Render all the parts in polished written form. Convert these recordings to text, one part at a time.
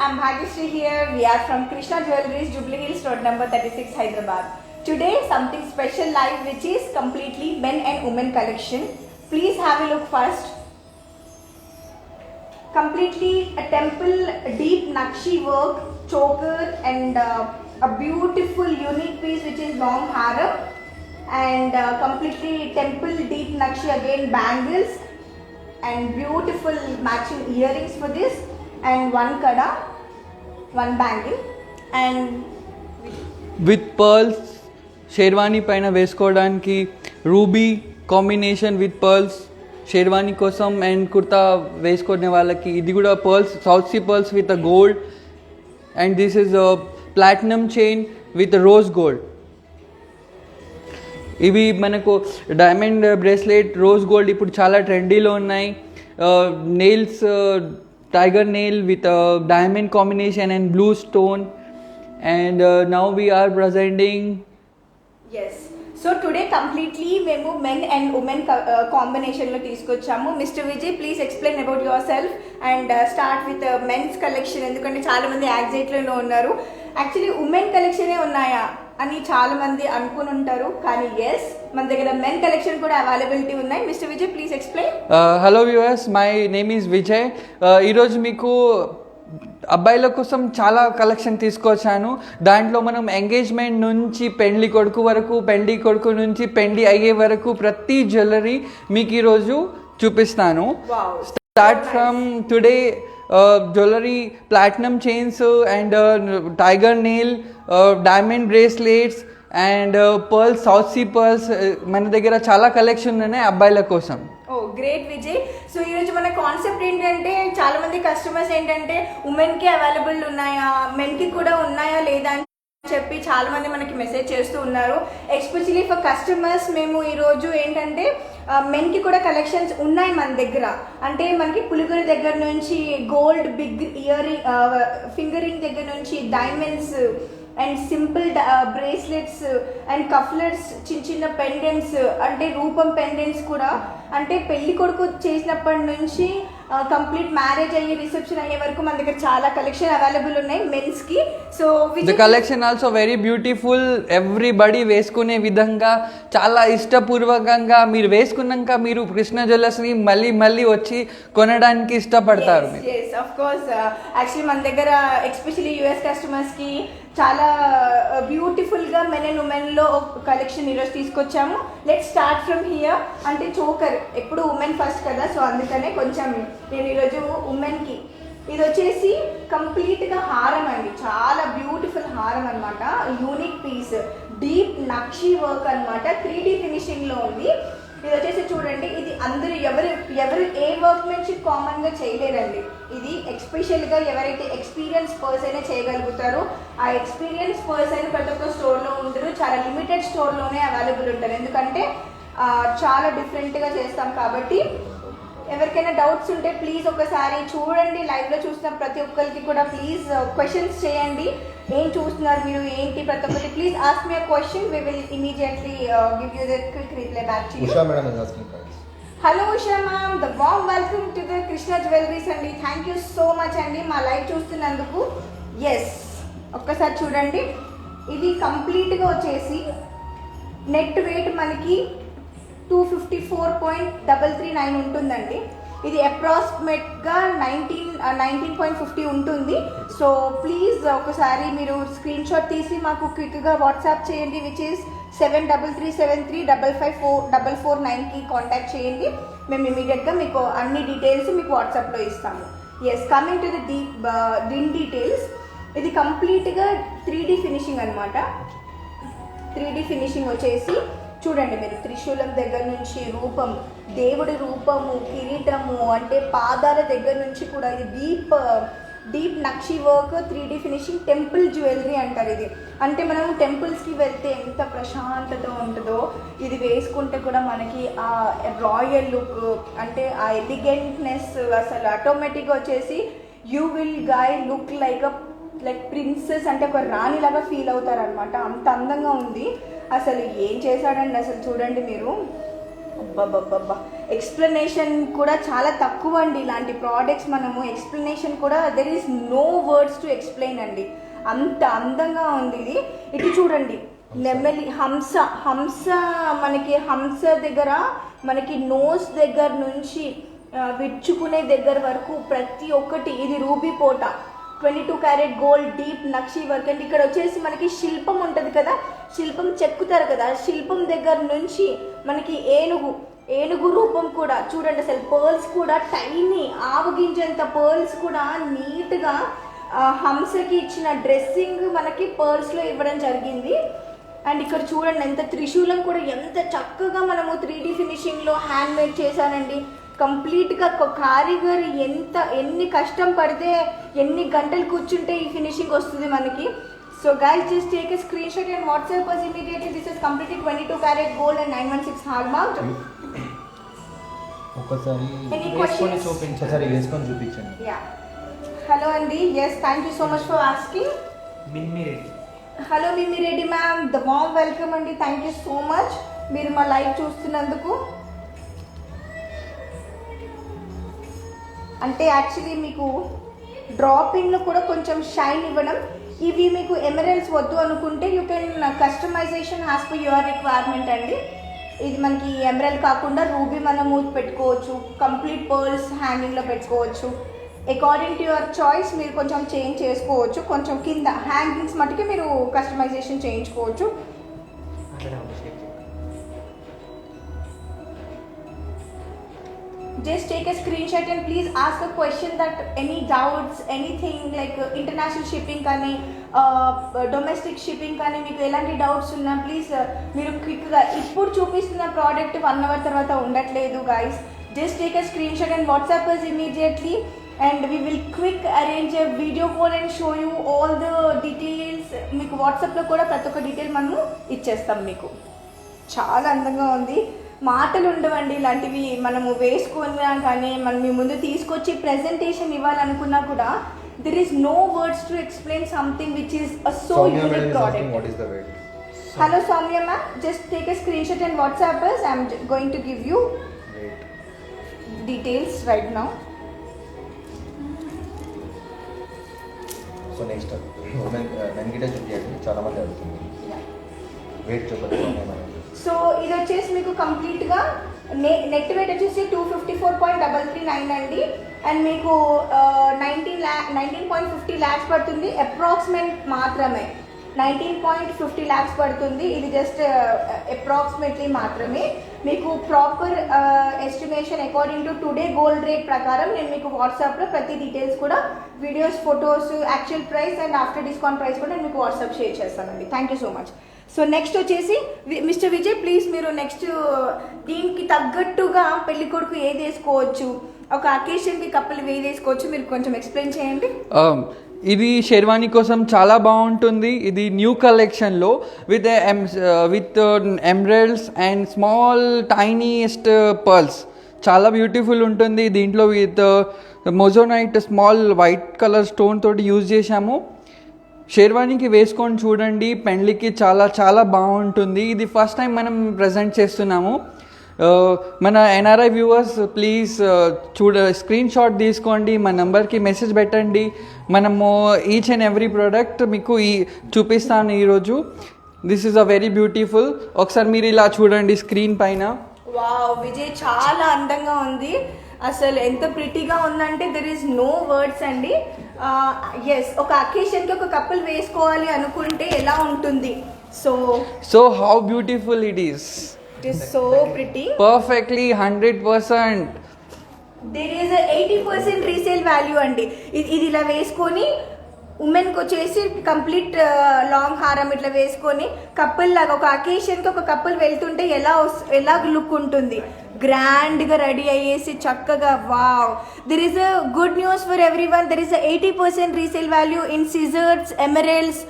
I'm Bhagyashree here. We are from Krishna Jewelries, Jubilee Hills Road number 36, Hyderabad. Today something special live which is completely men and women collection. Please have a look first. Completely a temple deep Nakshi work, choker and a beautiful unique piece which is long haram and completely temple deep Nakshi again bangles and beautiful matching earrings for this and one kada, one bangle and with pearls sherwani పైన వేసుకోవడానికి ruby combination with pearls sherwani కోసం and kurta వేసుకునే వాళ్ళకి ఇది కూడా pearls south sea pearls with gold and this is platinum chain with rose gold. ఇవి మనకు diamond bracelet rose gold ఇప్పుడు చాలా ట్రెండీలో ఉన్నాయి. Nails tiger nail with diamond combination and blue stone and now we are presenting. yes, so today completely మేము men and women combination లో తీసుకొచ్చాము. Mister Vijay please explain about your self and start with men's collection. ఎందుకంటే చాలా మంది యాంగ్జైటీలో ఉన్నారు, actually women కలెక్షనే ఉన్నాయా అని చాలా మంది అనుకుని ఉంటారు, కానీ ఎస్ మన దగ్గర మెన్ కలెక్షన్ కూడా అవైలబిలిటీ ఉన్నాయి. Mister Vijay please explain. Hello viewers, my name is Vijay. ఈరోజు మీకు అబ్బాయిల కోసం చాలా కలెక్షన్ తీసుకొచ్చాను. దాంట్లో మనం ఎంగేజ్మెంట్ నుంచి పెళ్లి కొడుకు వరకు, పెళ్లి కొడుకు నుంచి పెళ్లి అయ్యే వరకు ప్రతి జ్యువెలరీ మీకు ఈరోజు చూపిస్తాను. Start from today jewellery, platinum chains and tiger nail, diamond bracelets and pearls, south sea pearls. మన దగ్గర చాలా కలెక్షన్ ఉన్నాయి అబ్బాయిల కోసం. ఓ గ్రేట్ విజయ్. సో ఈరోజు మన కాన్సెప్ట్ ఏంటంటే చాలా మంది కస్టమర్స్ ఏంటంటే ఉమెన్కి అవైలబుల్ ఉన్నాయా, మెన్కి కూడా ఉన్నాయా లేదా అని చెప్పి చాలా మంది మనకి మెసేజ్ చేస్తూ ఉన్నారు. ఎస్పెషలీ ఫర్ కస్టమర్స్ మేము ఈరోజు ఏంటంటే మెన్కి కూడా కలెక్షన్స్ ఉన్నాయి మన దగ్గర. అంటే మనకి పులిగోర దగ్గర నుంచి గోల్డ్ బిగ్ ఇయరింగ్, ఫింగరింగ్ దగ్గర నుంచి diamonds and simple bracelets and cufflinks, చిన్న చిన్న పెండెంట్స్ అంటే రూపం పెండెంట్స్ కూడా, అంటే పెళ్లి కొడుకు చేసినప్పటి నుంచి కంప్లీట్ మ్యారేజ్ అయ్యి రిసెప్షన్ అయ్యే వరకు మన దగ్గర చాలా కలెక్షన్ అవైలబుల్ ఉన్నాయి మెన్స్ కి. So the collection also very beautiful. Everybody వేసుకునే విధంగా చాలా ఇష్టపూర్వకంగా మీరు వేసుకున్నాక మీరు కృష్ణ జ్యువెలర్స్ ని మళ్ళీ మళ్ళీ వచ్చి కొనడానికి ఇష్టపడతారు. ఆఫ్ కోర్స్ యాక్చువల్లీ మన దగ్గర ఎస్పెషల్లీ యుఎస్ కస్టమర్స్ కి చాలా బ్యూటిఫుల్ గా మెన్ అండ్ ఉమెన్ లో కలెక్షన్ ఈరోజు తీసుకొచ్చాము. Let start from here. అంటే చోకర్ ఎప్పుడు ఉమెన్ ఫస్ట్ కదా, సో అందుకనే కొంచెం నేను ఈరోజు ఉమెన్ కి ఇది వచ్చేసి కంప్లీట్ గా హారం అండి, చాలా బ్యూటిఫుల్ హారం అనమాట. Unique piece, deep nakshi work అనమాట, 3D ఫినిషింగ్ లో ఉంది. ఇది వచ్చేసి చూడండి, ఇది అందరూ ఎవరు ఏ వర్క్మెన్షిప్ కామన్ గా చేయలేరండి. ఇది ఎస్పెషల్ గా ఎవరైతే ఎక్స్పీరియన్స్ పర్సన్ చేయగలుగుతారో ఆ ఎక్స్పీరియన్స్ పర్సన్ ప్రతి ఒక్క స్టోర్ లో ఉంటారు, చాలా లిమిటెడ్ స్టోర్ లోనే అవైలబుల్ ఉంటారు. ఎందుకంటే చాలా డిఫరెంట్ గా చేస్తాం కాబట్టి. ఎవరికైనా డౌట్స్ ఉంటే ప్లీజ్ ఒకసారి చూడండి, లైవ్ లో చూసిన ప్రతి ఒక్కరికి కూడా ప్లీజ్ క్వశ్చన్స్ చేయండి. ఏం చూస్తున్నారు మీరు ఏంటి ప్రతి ఒక్కరికి please ask me a question, we will immediately give you the quick reply back to you. Usha madam is asking guys. Hello Usha ma'am, the warm welcome to the Krishna jewelleries అండి. థ్యాంక్ యూ సో మచ్ అండి మా live చూస్తున్నందుకు. Yes ఒక్కసారి చూడండి, ఇది కంప్లీట్గా వచ్చేసి net wait మనకి 254.339 ఉంటుందండి. ఇది అప్రాక్సిమేట్గా 19.50 ఉంటుంది. సో ప్లీజ్ ఒకసారి మీరు స్క్రీన్ షాట్ తీసి మాకు క్విక్గా వాట్సాప్ చేయండి, విచ్ ఈస్ 7373555449కి కాంటాక్ట్ చేయండి. మేము ఇమీడియట్గా మీకు అన్ని డీటెయిల్స్ మీకు వాట్సాప్లో ఇస్తాము. ఎస్, కమింగ్ టు ది దీని డీటెయిల్స్, ఇది కంప్లీట్గా 3D ఫినిషింగ్ అనమాట. 3D ఫినిషింగ్ వచ్చేసి చూడండి మీరు, త్రిశూలం దగ్గర నుంచి రూపం, దేవుడి రూపము, కిరీటము, అంటే పాదాల దగ్గర నుంచి కూడా ఇది deep nakshi work, 3D finishing, temple jewellery అంటారు ఇది. అంటే మనం టెంపుల్స్కి వెళ్తే ఎంత ప్రశాంతత ఉంటుందో ఇది వేసుకుంటే కూడా మనకి ఆ రాయల్ లుక్, అంటే ఆ ఎలిగెంట్నెస్ అసలు ఆటోమేటిక్గా వచ్చేసి you will look like princess, అంటే ఒక రాణి లాగా ఫీల్ అవుతారనమాట. అంత అందంగా ఉంది. అసలు ఏం చేశాడండి అసలు చూడండి మీరు, అబ్బబ్బబ్బబ్బా, ఎక్స్ప్లెనేషన్ కూడా చాలా తక్కువ అండి. ఇలాంటి ప్రోడక్ట్స్ మనము ఎక్స్ప్లెనేషన్ కూడా there is no words to explain అండి. అంత అందంగా ఉంది ఇది. ఇటు చూడండి, నెమలి హంస మనకి హంస దగ్గర మనకి నోస్ దగ్గర నుంచి విచ్చుకునే దగ్గర వరకు ప్రతి ఒక్కటి. ఇది ruby పోట 22 carat gold deep nakshi work అండి. ఇక్కడ వచ్చేసి మనకి శిల్పం ఉంటుంది కదా, శిల్పం చెక్కుతారు కదా, శిల్పం దగ్గర నుంచి మనకి ఏనుగు రూపం కూడా చూడండి. అసలు పర్ల్స్ కూడా టైనీ ఆవగించేంత పర్ల్స్ కూడా నీట్గా హంసకి ఇచ్చిన డ్రెస్సింగ్ మనకి పర్ల్స్లో ఇవ్వడం జరిగింది. అండ్ ఇక్కడ చూడండి ఎంత త్రిశూలం కూడా ఎంత చక్కగా మనము 3D ఫినిషింగ్లో హ్యాండ్ మేడ్ చేశానండి. కంప్లీట్గా కారిగర్ ఎన్ని కష్టం పడితే ఎన్ని గంటలు కూర్చుంటే ఈ ఫినిషింగ్ వస్తుంది మనకి. So guys just take a screen shot and WhatsApp us immediately. This is completely 22 carat gold and 916 hallmark. ఒకసారి Any వేసుకొని questions? ఒకసారి వేసుకొని చూపించండి. యా, హలో అండి. Yes, thank you so much for asking. Hello Mimmi Reddy ma'am, the warm welcome అండి. Thank you so much మీరు మా live చూస్తున్నందుకు. అంటే యాక్చువల్లీ మీకు డ్రాపింగ్లో కూడా కొంచెం షైన్ ఇవ్వడం. ఇవి మీకు ఎమరల్స్ వద్దు అనుకుంటే you can customization as per your requirement అండి. ఇది మనకి ఎమరల్ కాకుండా రూబీ మనము పెట్టుకోవచ్చు, కంప్లీట్ పర్ల్స్ హ్యాంగింగ్లో పెట్టుకోవచ్చు. అకార్డింగ్ టు యువర్ చాయిస్ మీరు కొంచెం చేంజ్ చేసుకోవచ్చు. కొంచెం కింద హ్యాంగింగ్స్ మటుకి మీరు కస్టమైజేషన్ చేయించుకోవచ్చు. Just take a screenshot and please ask a question that any doubts, anything like international shipping కానీ డొమెస్టిక్ షిప్పింగ్ కానీ మీకు ఎలాంటి డౌట్స్ ఉన్నా ప్లీజ్ మీరు క్విక్గా ఇప్పుడు చూపిస్తున్న ప్రోడక్ట్ 1 hour తర్వాత ఉండట్లేదు guys. Just take a screenshot and WhatsApp us immediately and we will quick arrange a video call and show you all the details. మీకు వాట్సాప్లో కూడా ప్రతి ఒక్క డీటెయిల్ మనము ఇచ్చేస్తాం మీకు. చాలా అందంగా ఉంది. మాటలు ఉండవండి ఇలాంటివి మనము వేసుకున్నా కానీ మనం మీ ముందు తీసుకొచ్చి ప్రెజెంటేషన్ ఇవ్వాలనుకున్నా కూడా there is no words to explain something which is a so unique product. What is the weight? Hello Soumya ma'am, just take a screenshot and WhatsApp us. I am going to give you Weight. details right now. So next men గిటే చూపించండి, చాలా మంది అడుగుతుంది. Wait చూపించండి. So ఇది వచ్చేసి మీకు కంప్లీట్గా నెట్ వెయిట్ వచ్చేసి 254.339 అండి. అండ్ మీకు 19.50 lakhs పడుతుంది. అప్రాక్సిమేట్ మాత్రమే 19.50 lakhs పడుతుంది. ఇది జస్ట్ అప్రాక్సిమేట్లీ మాత్రమే. మీకు proper estimation according to today gold rate ప్రకారం నేను మీకు వాట్సాప్లో ప్రతి డీటెయిల్స్ కూడా videos, photos, actual price and after discount price కూడా నేను మీకు వాట్సాప్ షేర్ చేస్తానండి. Thank you so much. So next వచ్చేసి మిస్టర్ విజయ్ ప్లీజ్ మీరు నెక్స్ట్ దీనికి తగ్గట్టుగా పెళ్లి కొడుకు ఏది వేసుకోవచ్చు, ఒక అకేషన్కి కప్పులు ఏది వేసుకోవచ్చు, మీరు కొంచెం ఎక్స్ప్లెయిన్ చేయండి. ఇది షెర్వానీ కోసం చాలా బాగుంటుంది. ఇది న్యూ కలెక్షన్లో with emeralds and small tiniest pearls చాలా బ్యూటిఫుల్ ఉంటుంది. దీంట్లో with moissanite small white colour stone తోటి యూజ్ చేశాము. షేర్వానీకి వేసుకొని చూడండి, పెండ్లికి చాలా చాలా బాగుంటుంది. ఇది ఫస్ట్ టైం మనం ప్రజెంట్ చేస్తున్నాము. మన NRI viewers please screen shot తీసుకోండి, మా నెంబర్కి మెసేజ్ పెట్టండి. మనము ఈచ్ అండ్ ఎవ్రీ ప్రోడక్ట్ మీకు చూపిస్తాను ఈరోజు. This is a very beautiful. ఒకసారి మీరు ఇలా చూడండి స్క్రీన్ పైన. వావ్, విజయ్ చాలా అందంగా ఉంది. అసలు ఎంత ప్రిటీగా ఉందంటే దెర్ ఈస్ నో వర్డ్స్ అండి. ఎస్, ఒక అకేషన్కి ఒక కప్పుల్ వేసుకోవాలి అనుకుంటే ఎలా ఉంటుంది. So how beautiful it is. It is so pretty. Perfectly 100%. There is 80% resale value అండి. ఇది ఇలా వేసుకొని ఉమెన్కి వచ్చేసి కంప్లీట్ లాంగ్ హారం ఇట్లా వేసుకొని కప్పుల్ లాగా ఒక అకేషన్కి ఒక కప్పుల్ వెళ్తుంటే ఎలా లుక్ ఉంటుంది, గ్రాండ్గా రెడీ అయ్యేసి చక్కగా. Wow, there is a good news for every one. There is 80% resale value in scissors, emeralds,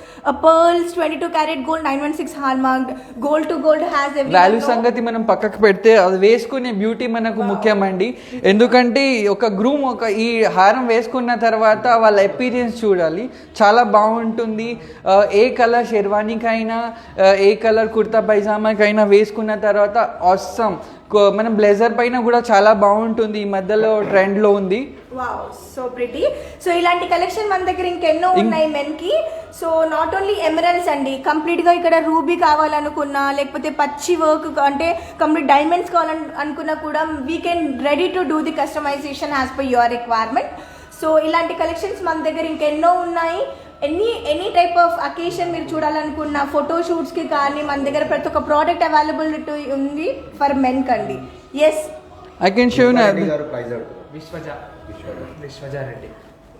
pearls, 22 carat gold, 916 hallmark. Gold to gold has value సంగతి మనం పక్కకు పెడితే అది వేసుకునే బ్యూటీ మనకు ముఖ్యమండి. ఎందుకంటే ఒక గ్రూమ్ ఈ హారం వేసుకున్న తర్వాత వాళ్ళ ఎక్స్పీరియన్స్ చూడాలి, చాలా బాగుంటుంది. ఏ కలర్ షెర్వానీకైనా ఏ కలర్ కుర్తా పైజామాకైనా వేసుకున్న తర్వాత ఆసమ్ మనం బ్లేజర్ పైన కూడా చాలా బాగుంటుంది, ఈ మధ్యలో ట్రెండ్లో ఉంది. Wow, so pretty. సో ఇలాంటి కలెక్షన్ మన దగ్గర ఇంకెన్నో ఉన్నాయి మెన్ కి. సో నాట్ ఓన్లీ ఎమరల్స్ అండి, కంప్లీట్ గా ఇక్కడ రూబీ కావాలనుకున్నా, లేకపోతే పచ్చి వర్క్ అంటే కంప్లీట్ డైమండ్స్ కావాలనుకున్నా కూడా we can ready to do the customization as per your requirement. So ఇలాంటి కలెక్షన్స్ మన దగ్గర ఇంకెన్నో ఉన్నాయి. ఎనీ టైప్ ఆఫ్ అకేషన్ మీరు చూడాలనుకున్న ఫోటో షూట్స్కి కానీ మన దగ్గర ప్రతి ఒక్క ప్రోడక్ట్ అవైలబిలిటీ ఉంది ఫర్ మెన్ కండి. Yes, I can show you గారు price Vishwaja Reddy.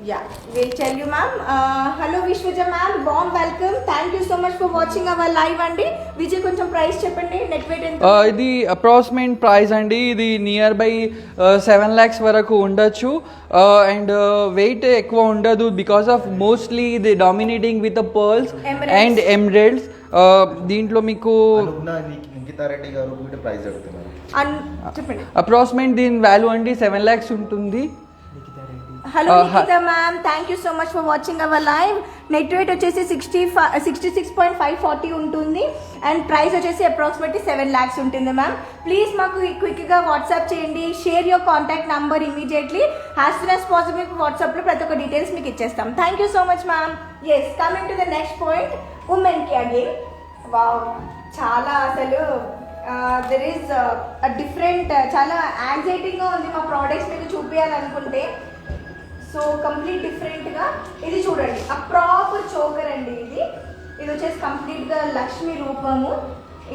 Yeah, we'll tell you ma'am. Hello Vishwaja ma'am, warm welcome. Thank you so much for watching our live అండి. విజయ్ కొంచెం ప్రైస్ చెప్పండి, నెట్ వెయిట్ ఎంత? ఇది approximate price అండి, ఇది near by 7 lakhs వరకు ఉండొచ్చు. అండ్ వెయిట్ ఎక్కువ ఉండదు బికాస్ ఆఫ్ మోస్ట్లీ ఇది dominating with pearls and emeralds. దీంట్లో మీకు రెడ్డి గారు ప్రైస్ అడుగుతున్నారు, చెప్పండి. అప్రాక్సిమేట్ దీని వాల్యూ అండి 7 lakhs ఉంటుంది. Hello Nikhita ma'am, thank you so much for watching our live. Net weight వచ్చేసి 66.540 ఉంటుంది అండ్ ప్రైస్ వచ్చేసి అప్రాక్సిమేట్లీ 7 lakhs ఉంటుంది మ్యామ్. ప్లీజ్ మాకు క్విక్గా వాట్సాప్ చేయండి, share your contact number immediately as soon as possible. వాట్సాప్లో ప్రతి ఒక్క డీటెయిల్స్ మీకు ఇచ్చేస్తాం. Thank you so much ma'am. Yes, coming to the next point, ఉమెన్కి అగైన్. వావ్, చాలా అసలు దెర్ ఈస్ డిఫరెంట్, చాలా యాంగ్జైటీగా ఉంది మా ప్రోడక్ట్స్ మీకు చూపించాలనుకుంటే. సో కంప్లీట్ డిఫరెంట్గా ఇది చూడండి, ఆ ప్రాపర్ చోకర్ అండి. ఇది వచ్చేసి కంప్లీట్గా లక్ష్మి రూపము.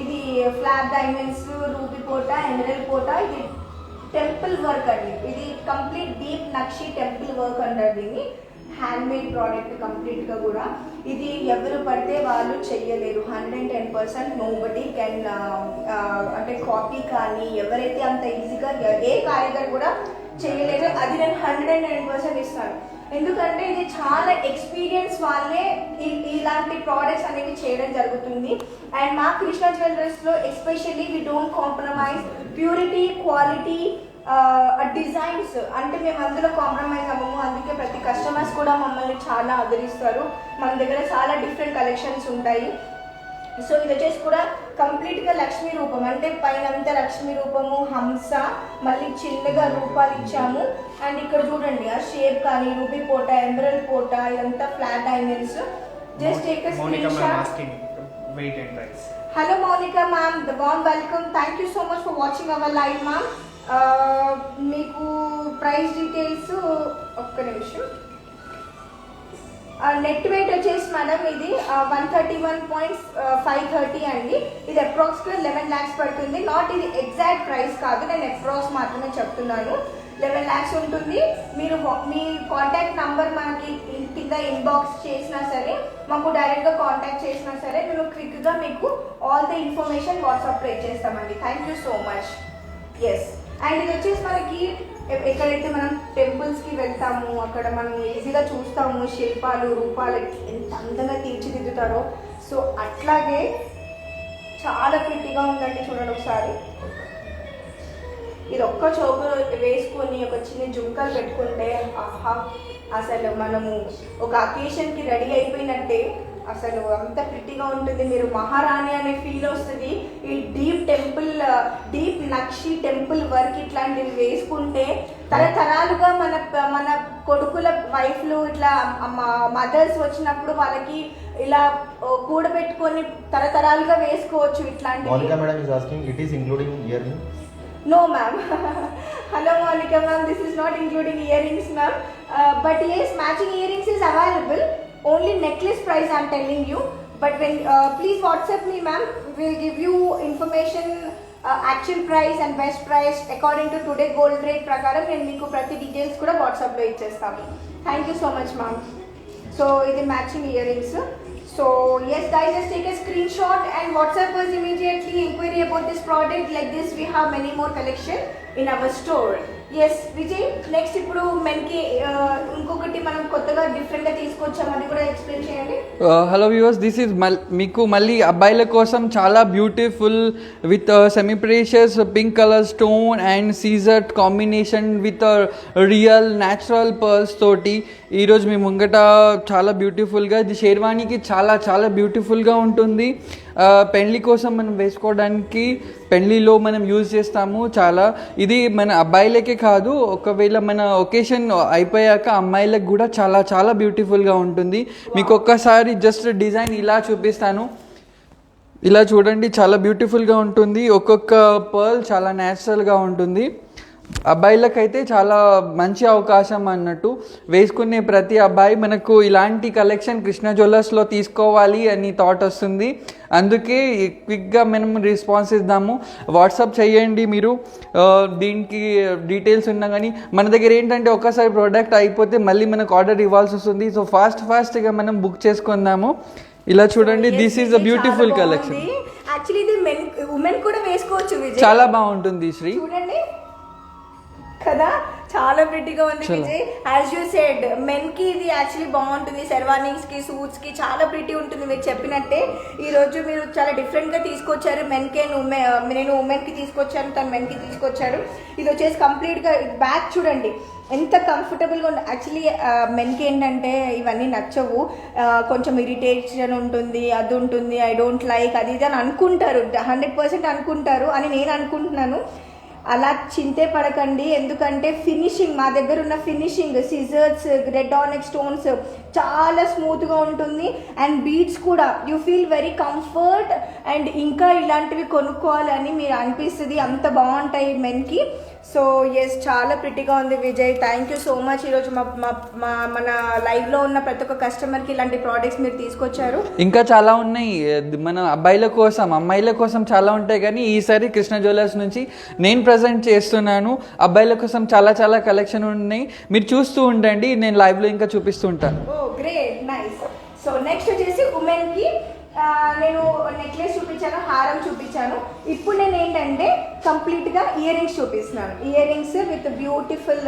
ఇది ఫ్లాట్ డైమండ్స్, రూబీ పోట, ఎమరల్డ్ పోట, ఇది టెంపుల్ వర్క్ అండి. ఇది complete deep nakshi temple work అంటారు దీన్ని. హ్యాండ్మేడ్ ప్రోడక్ట్ కంప్లీట్గా కూడా. ఇది ఎవరు పడితే వాళ్ళు చెయ్యలేరు, 110% నోబడీ కెన్ అంటే కాపీ కానీ ఎవరైతే అంత ఈజీగా ఏ కారీగర్ కూడా చేయలేదు. అది నేను 109% ఇస్తాను, ఎందుకంటే ఇది చాలా ఎక్స్పీరియన్స్ వాళ్ళే ఇలాంటి ప్రోడక్ట్స్ అనేవి చేయడం జరుగుతుంది. అండ్ మా కృష్ణ జ్యువెలర్స్లో especially we don't compromise purity, quality, designs అంటే మేము అందులో కాంప్రమైజ్ అవ్వము. అందుకే ప్రతి కస్టమర్స్ కూడా మమ్మల్ని చాలా ఆదరిస్తారు. మన దగ్గర చాలా డిఫరెంట్ కలెక్షన్స్ ఉంటాయి. సో ఇది వచ్చేసి కూడా కంప్లీట్గా లక్ష్మీ రూపం, అంటే పైన అంతా లక్ష్మీ రూపము, హంస, మళ్ళీ చిన్నగా రూపాలు ఇచ్చాము. అండ్ ఇక్కడ చూడండి ఆ షేప్ కానీ రూబీ పోట, ఎమరల్డ్ పోట, ఇదంతా flat diamonds. Just take a screen shot. Hello Mounika ma'am, the warm welcome. Thank you so much for watching our live ma'am. మీకు ప్రైస్ డీటెయిల్స్ ఒక్క నిమిషం. నెట్ వెయిట్ వచ్చేసి మేడం ఇది 131.530 అండి. ఇది అప్రాక్స్గా 11 lakhs పడుతుంది. నాట్ ఇది ఎగ్జాక్ట్ ప్రైస్ కాదు, నేను అప్రాక్స్ మాత్రమే చెప్తున్నాను. 11 lakhs ఉంటుంది. మీరు మీ కాంటాక్ట్ నంబర్ మనకి కింద ఇన్బాక్స్ చేసినా సరే, మాకు డైరెక్ట్గా కాంటాక్ట్ చేసినా సరే, మేము క్విక్గా మీకు ఆల్ ద ఇన్ఫర్మేషన్ వాట్సాప్లో ఇచ్చేస్తామండి. Thank you so much. Yes, and ఇది వచ్చేసి మనకి ఎక్కడైతే మనం టెంపుల్స్కి వెళ్తాము అక్కడ మనం ఈజీగా చూస్తాము శిల్పాలు, రూపాలు ఎంత అందంగా తీర్చిదిద్దుతారో. సో అట్లాగే చాలా ప్రిటీగా ఉందండి, చూడండి ఒకసారి. ఇది ఒక్క చోపు వేసుకొని ఒక చిన్న జుంకలు పెట్టుకుంటే ఆహా, అసలు మనము ఒక అకేషన్కి రెడీ అయిపోయినట్టే. అసలు అంత ప్రిటీగా ఉంటుంది, మీరు మహారాణి అనే ఫీల్ వస్తుంది. ఈ డీప్ నక్షి టెంపుల్ వర్క్ ఇట్లాంటివి వేసుకుంటే తరతరాలుగా మన కొడుకుల వైఫ్లు ఇట్లా మదర్స్ వచ్చినప్పుడు వాళ్ళకి ఇలా కూడబెట్టుకొని తరతరాలుగా వేసుకోవచ్చు ఇట్లాంటివి. No ma'am. Hello Monica ma'am, this is not including earrings ma'am. But yes, matching earrings is available. Only necklace price I am telling you. But when please WhatsApp me ma'am. We will give you information, actual price and best price according to today gold rate prakaram. నేను మీకు ప్రతి details కూడా వాట్సాప్లో ఇచ్చేస్తాము. Thank you so much ma'am. So ఇది matching earrings. So yes guys, just take a screenshot and WhatsApp us immediately. Inquiry about this product. Like this we have many more collection in our store. Yes Vijay, next ఇప్పుడు మెన్కి ఇంకొకటి మనం కొత్తగా డిఫరెంట్గా తీసుకొచ్చాము, అది కూడా explain చేయండి. Hello viewers, this is మీకు మళ్ళీ అబ్బాయిల కోసం చాలా beautiful with semi precious pink colour stone and caesar combination with real natural pearls తోటి ఈరోజు మీ ముంగట చాలా బ్యూటిఫుల్గా, ఇది షేర్వాణికి చాలా చాలా బ్యూటిఫుల్గా ఉంటుంది. పెళ్లి కోసం మనం వేసుకోవడానికి పెళ్లిలో మనం యూజ్ చేస్తాము చాలా. ఇది మన అబ్బాయిలకే కాదు, ఒకవేళ మన ఒకేషన్ అయిపోయాక అమ్మాయిలకు కూడా చాలా చాలా బ్యూటిఫుల్గా ఉంటుంది. మీకు ఒక్కసారి జస్ట్ డిజైన్ ఇలా చూపిస్తాను. ఇలా చూడండి, చాలా బ్యూటిఫుల్గా ఉంటుంది. ఒక్కొక్క పర్ల్ చాలా న్యాచురల్గా ఉంటుంది. అబ్బాయిలకైతే చాలా మంచి అవకాశం అన్నట్టు. వేసుకునే ప్రతి అబ్బాయి మనకు ఇలాంటి కలెక్షన్ కృష్ణ జ్యువెలర్స్లో తీసుకోవాలి అని థాట్ వస్తుంది. అందుకే క్విక్గా మనం రెస్పాన్స్ ఇద్దాము. వాట్సాప్ చేయండి మీరు, దీనికి డీటెయిల్స్ ఉన్నా కానీ. మన దగ్గర ఏంటంటే ఒక్కసారి ప్రోడక్ట్ అయిపోతే మళ్ళీ మనకు ఆర్డర్ ఇవ్వాల్సి వస్తుంది. సో ఫాస్ట్గా మనం బుక్ చేసుకుందాము. ఇలా చూడండి, this is a beautiful collection. Actually ఇది ఉమెన్ కూడా వేసుకోవచ్చు విజయ్. చాలా బాగుంటుంది శ్రీ. చూడండి కదా, చాలా ప్రిటీగా ఉంది Vijay. As you said, men కి ఇది యాక్చువల్లీ బాగుంటుంది. శర్వానీస్ కి, సూట్స్ కి చాలా ప్రిటీ ఉంటుంది. మీరు చెప్పినట్టే ఈ రోజు మీరు చాలా డిఫరెంట్ గా తీసుకొచ్చారు. మెన్ కే నేను ఉమెన్ కి తీసుకొచ్చాను, తను మెన్ కి తీసుకొచ్చారు. ఇది వచ్చేసి కంప్లీట్ గా బ్యాక్ చూడండి ఎంత కంఫర్టబుల్గా ఉంది. యాక్చువల్లీ మెన్కి ఏంటంటే ఇవన్నీ నచ్చవు, కొంచెం ఇరిటేషన్ ఉంటుంది, అది ఉంటుంది, ఐ డోంట్ లైక్ అది ఇది అని అనుకుంటారు. 100% అనుకుంటారు అని నేను అనుకుంటున్నాను. అలా చింతే పడకండి, ఎందుకంటే ఫినిషింగ్ మా దగ్గర ఉన్న ఫినిషింగ్ సిజర్స్, రెడ్ ఆనిక్ స్టోన్స్ చాలా స్మూత్గా ఉంటుంది. అండ్ బీడ్స్ కూడా you feel very comfort. And ఇంకా ఇలాంటివి కొనుక్కోవాలని మీరు అనిపిస్తుంది, అంత బాగుంటాయి మెన్కి. సో ఎస్, చాలా ప్రిటీగా ఉంది Vijay. Thank you so much. ఈరోజు మన లైవ్లో ఉన్న ప్రతి ఒక్క కస్టమర్కి ఇలాంటి ప్రోడక్ట్స్ మీరు తీసుకొచ్చారు. ఇంకా చాలా ఉన్నాయి మన అబ్బాయిల కోసం, అమ్మాయిల కోసం చాలా ఉంటాయి. కానీ ఈసారి కృష్ణ జ్యువెలర్స్ నుంచి నేను ప్రజెంట్ చేస్తున్నాను. అబ్బాయిల కోసం చాలా చాలా కలెక్షన్ ఉన్నాయి, మీరు చూస్తూ ఉండండి. నేను లైవ్లో ఇంకా చూపిస్తూ ఉంటాను. ఓ గ్రేట్, నైస్. సో నెక్స్ట్ వచ్చేసి ఉమెన్కి నేను నెక్లెస్ చూపించాను, హారం చూపించాను. ఇప్పుడు నేను ఏంటంటే కంప్లీట్గా ఇయర్ రింగ్స్ చూపిస్తున్నాను. ఇయర్ రింగ్స్ విత్ బ్యూటిఫుల్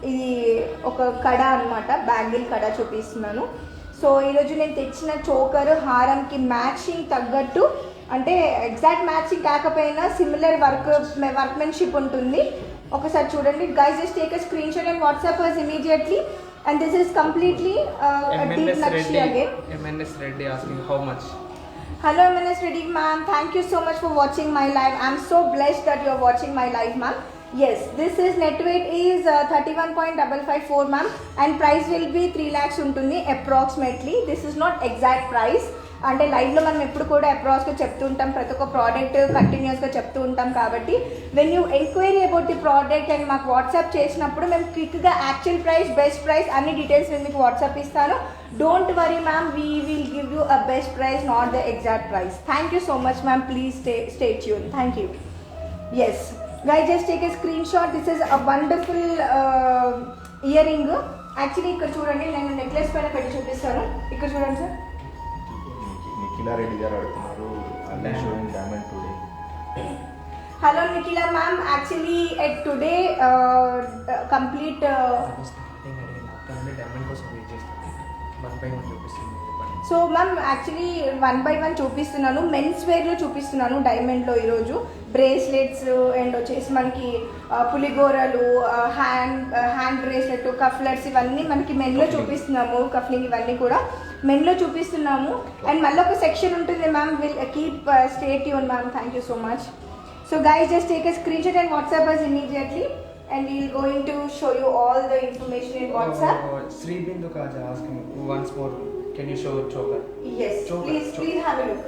ఇది ఒక కడ అనమాట, బ్యాంగిల్ కడ చూపిస్తున్నాను. సో ఈరోజు నేను తెచ్చిన చోకర్ హారంకి మ్యాచింగ్ తగ్గట్టు, అంటే ఎగ్జాక్ట్ మ్యాచింగ్ కాకపోయినా సిమిలర్ వర్క్మెన్షిప్ ఉంటుంది. ఒకసారి చూడండి guys, just take a screen shot and WhatsApp us immediately. And this is completely a deep Nakshi again. MNS Reddy asking how much? Hello MNS Reddy ma'am, thank you so much for watching my live. I'm so blessed that you're watching my live ma'am. Yes, this is net weight is 31.554 ma'am, and price will be 3 lakhs ఉంటుంది approximately. This is not exact price. అంటే లైవ్లో మనం ఎప్పుడు కూడా అప్రాక్స్గా చెప్తూ ఉంటాం, ప్రతి ఒక్క ప్రోడక్ట్ కంటిన్యూస్గా చెప్తూ ఉంటాం. కాబట్టి when you enquiry about the product and మాకు వాట్సాప్ చేసినప్పుడు మేము క్విక్గా యాక్చువల్ ప్రైస్, బెస్ట్ ప్రైస్ అన్ని డీటెయిల్స్ నేను మీకు వాట్సాప్ ఇస్తాను. Don't worry ma'am, we will give you a best price, not the exact price. Thank you so much ma'am, please stay tune. Thank you. Yes guys, just take a screenshot. This is a wonderful earring. Actually ఇక్కడ చూడండి, నేను necklace పైన పెట్టి చూపిస్తాను. ఇక్కడ చూడండి sir, Nikhila Reddy గారు అడుగుతున్నారు, అన్నీ showing diamond today. Hello Nikhila ma'am, actually at today complete diamond కోసం వెయిట్ చేస్తాను. 1 by 1 చూపిస్తుంది. సో మ్యామ్ యాక్చువల్లీ 1 by 1 చూపిస్తున్నాను, మెన్స్ వేర్లో చూపిస్తున్నాను డైమండ్లో ఈరోజు. బ్రేస్లెట్స్ అండ్ వచ్చేసి మనకి పులిగోరలు, హ్యాండ్ బ్రేస్లెట్, కఫ్లెట్స్ ఇవన్నీ మనకి మెన్లో చూపిస్తున్నాము. కఫ్లింగ్ ఇవన్నీ కూడా మెన్లో చూపిస్తున్నాము. అండ్ మళ్ళీ ఒక సెక్షన్ ఉంటుంది ma'am, will keep stay tune ma'am. Thank you so much. So guys, just take a screen shot and WhatsApp us immediately, and we'll going to show you all the information in WhatsApp. Sri Bindu Kaja asking once more, can you show choker? Yes, Choker, please have a look.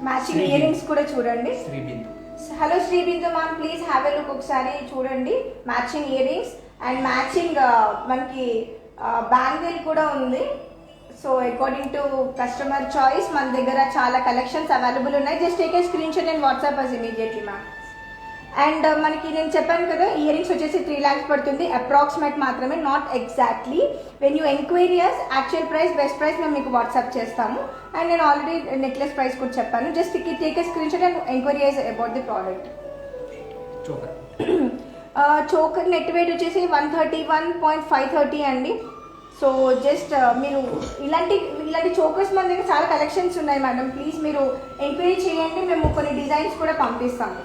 Matching ear rings కూడా చూడండి. Sri Bindu. Hello Shri Bindu ma'am, please have a look ఒకసారి చూడండి. Matching ear rings and matching మనకి bangle కూడా ఉంది. So according to customer choice మన దగ్గర చాలా కలెక్షన్స్ అవైలబుల్ ఉన్నాయి. Just take a screen shot and WhatsApp us immediately ma'am. And మనకి నేను చెప్పాను కదా, ఇయర్ రింగ్స్ వచ్చేసి 3 lakhs పడుతుంది, అప్రాక్సిమేట్ మాత్రమే, not exactly. When you enquiries actual price, best price మేము మీకు వాట్సాప్ చేస్తాము. అండ్ నేను ఆల్రెడీ నెక్లెస్ ప్రైస్ కూడా చెప్పాను. Just take a screen shot and enquiries about the product. Choker. Choker net weight వచ్చేసి 131.530 అండి. సో జస్ట్ మీరు ఇలాంటి చోకర్స్ మన దగ్గర చాలా కలెక్షన్స్ ఉన్నాయి మేడం. ప్లీజ్ మీరు ఎంక్వైరీ చేయండి, మేము కొన్ని డిజైన్స్ కూడా పంపిస్తాము.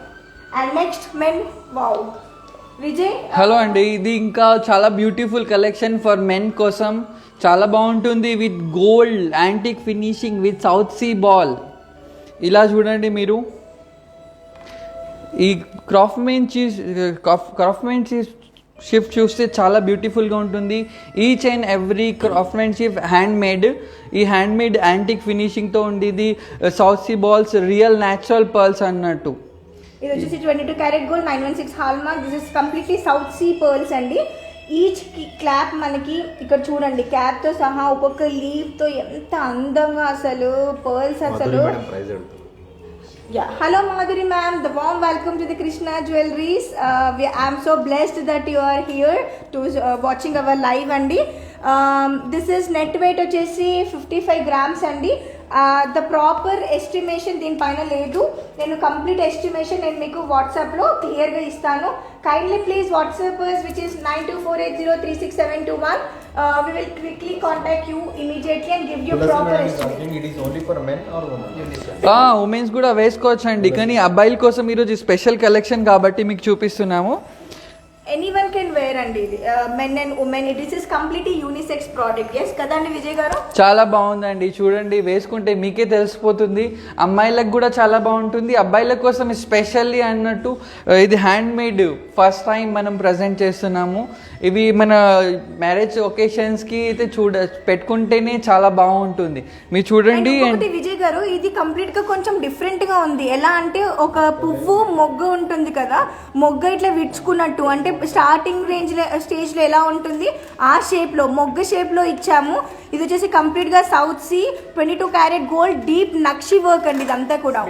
And next men, wow, Vijay hello అండి, ఇది ఇంకా చాలా బ్యూటిఫుల్ కలెక్షన్ ఫర్ మెన్ కోసం. చాలా బాగుంటుంది with gold antique finishing with south sea ball. ఇలా చూడండి మీరు. ఈ క్రాఫ్ట్మెన్షిప్ చూస్తే చాలా బ్యూటిఫుల్గా ఉంటుంది. Each and every craftsmanship hand made. ఈ హ్యాండ్ మేడ్ యాంటిక్ ఫినిషింగ్తో ఉండేది. South sea balls real natural pearls అన్నట్టు. ఇది వచ్చేసి 22 carat gold 916 hall mark. This is completely south sea pearls అండి. ఈచ్ క్లాప్ మనకి ఇక్కడ చూడండి క్యాప్తో సహా ఒక్కొక్క లీవ్తో ఎంత అందంగా అసలు పర్ల్స్ అసలు. Yeah. Hello Madhuri ma'am, the warm welcome to the Krishna Jewelries. I am so blessed that you are here to watching our live andi. This is net weight వచ్చేసి 55 grams అండి. ద ప్రాపర్ ఎస్టిమేషన్ దీనిపైన లేదు. నేను complete estimation నేను మీకు వాట్సాప్లో క్లియర్గా ఇస్తాను. Kindly please WhatsApp which is 9248036721. We will quickly contact you immediately and give you proper estimate. It is only for men or women? Women's కూడా వేసుకోవచ్చు అండి, కానీ అబ్బాయిల కోసం ఈరోజు స్పెషల్ కలెక్షన్ కాబట్టి మీకు చూపిస్తున్నాము. ఎనీవన్ కెన్ వేర్ అండి ఇది, men and women. It is completely unisex product. Yes కదండి విజయ్ గారు? చాలా బాగుందండి, చూడండి వేసుకుంటే మీకే తెలిసిపోతుంది. అమ్మాయిలకు కూడా చాలా బాగుంటుంది, అబ్బాయిల కోసం స్పెషల్లీ అన్నట్టు. ఇది హ్యాండ్ మేడ్ ఫస్ట్ టైం మనం ప్రజెంట్ చేస్తున్నాము. ఇవి మన మ్యారేజ్ ఒకేషన్స్కి అయితే పెట్టుకుంటేనే చాలా బాగుంటుంది. మీరు చూడండి. అండ్ విజయ్ గారు ఇది కంప్లీట్గా కొంచెం డిఫరెంట్గా ఉంది. ఎలా అంటే ఒక పువ్వు మొగ్గ ఉంటుంది కదా, మొగ్గ ఇట్లా విడుచుకున్నట్టు, అంటే స్టార్టింగ్ స్టేజ్లో ఎలా ఉంటుంది ఆ షేప్లో మొగ్గ షేప్లో ఇచ్చాము. ఇది వచ్చేసి కంప్లీట్గా south sea 22 carat gold deep nakshi work అండి ఇదంతా కూడా.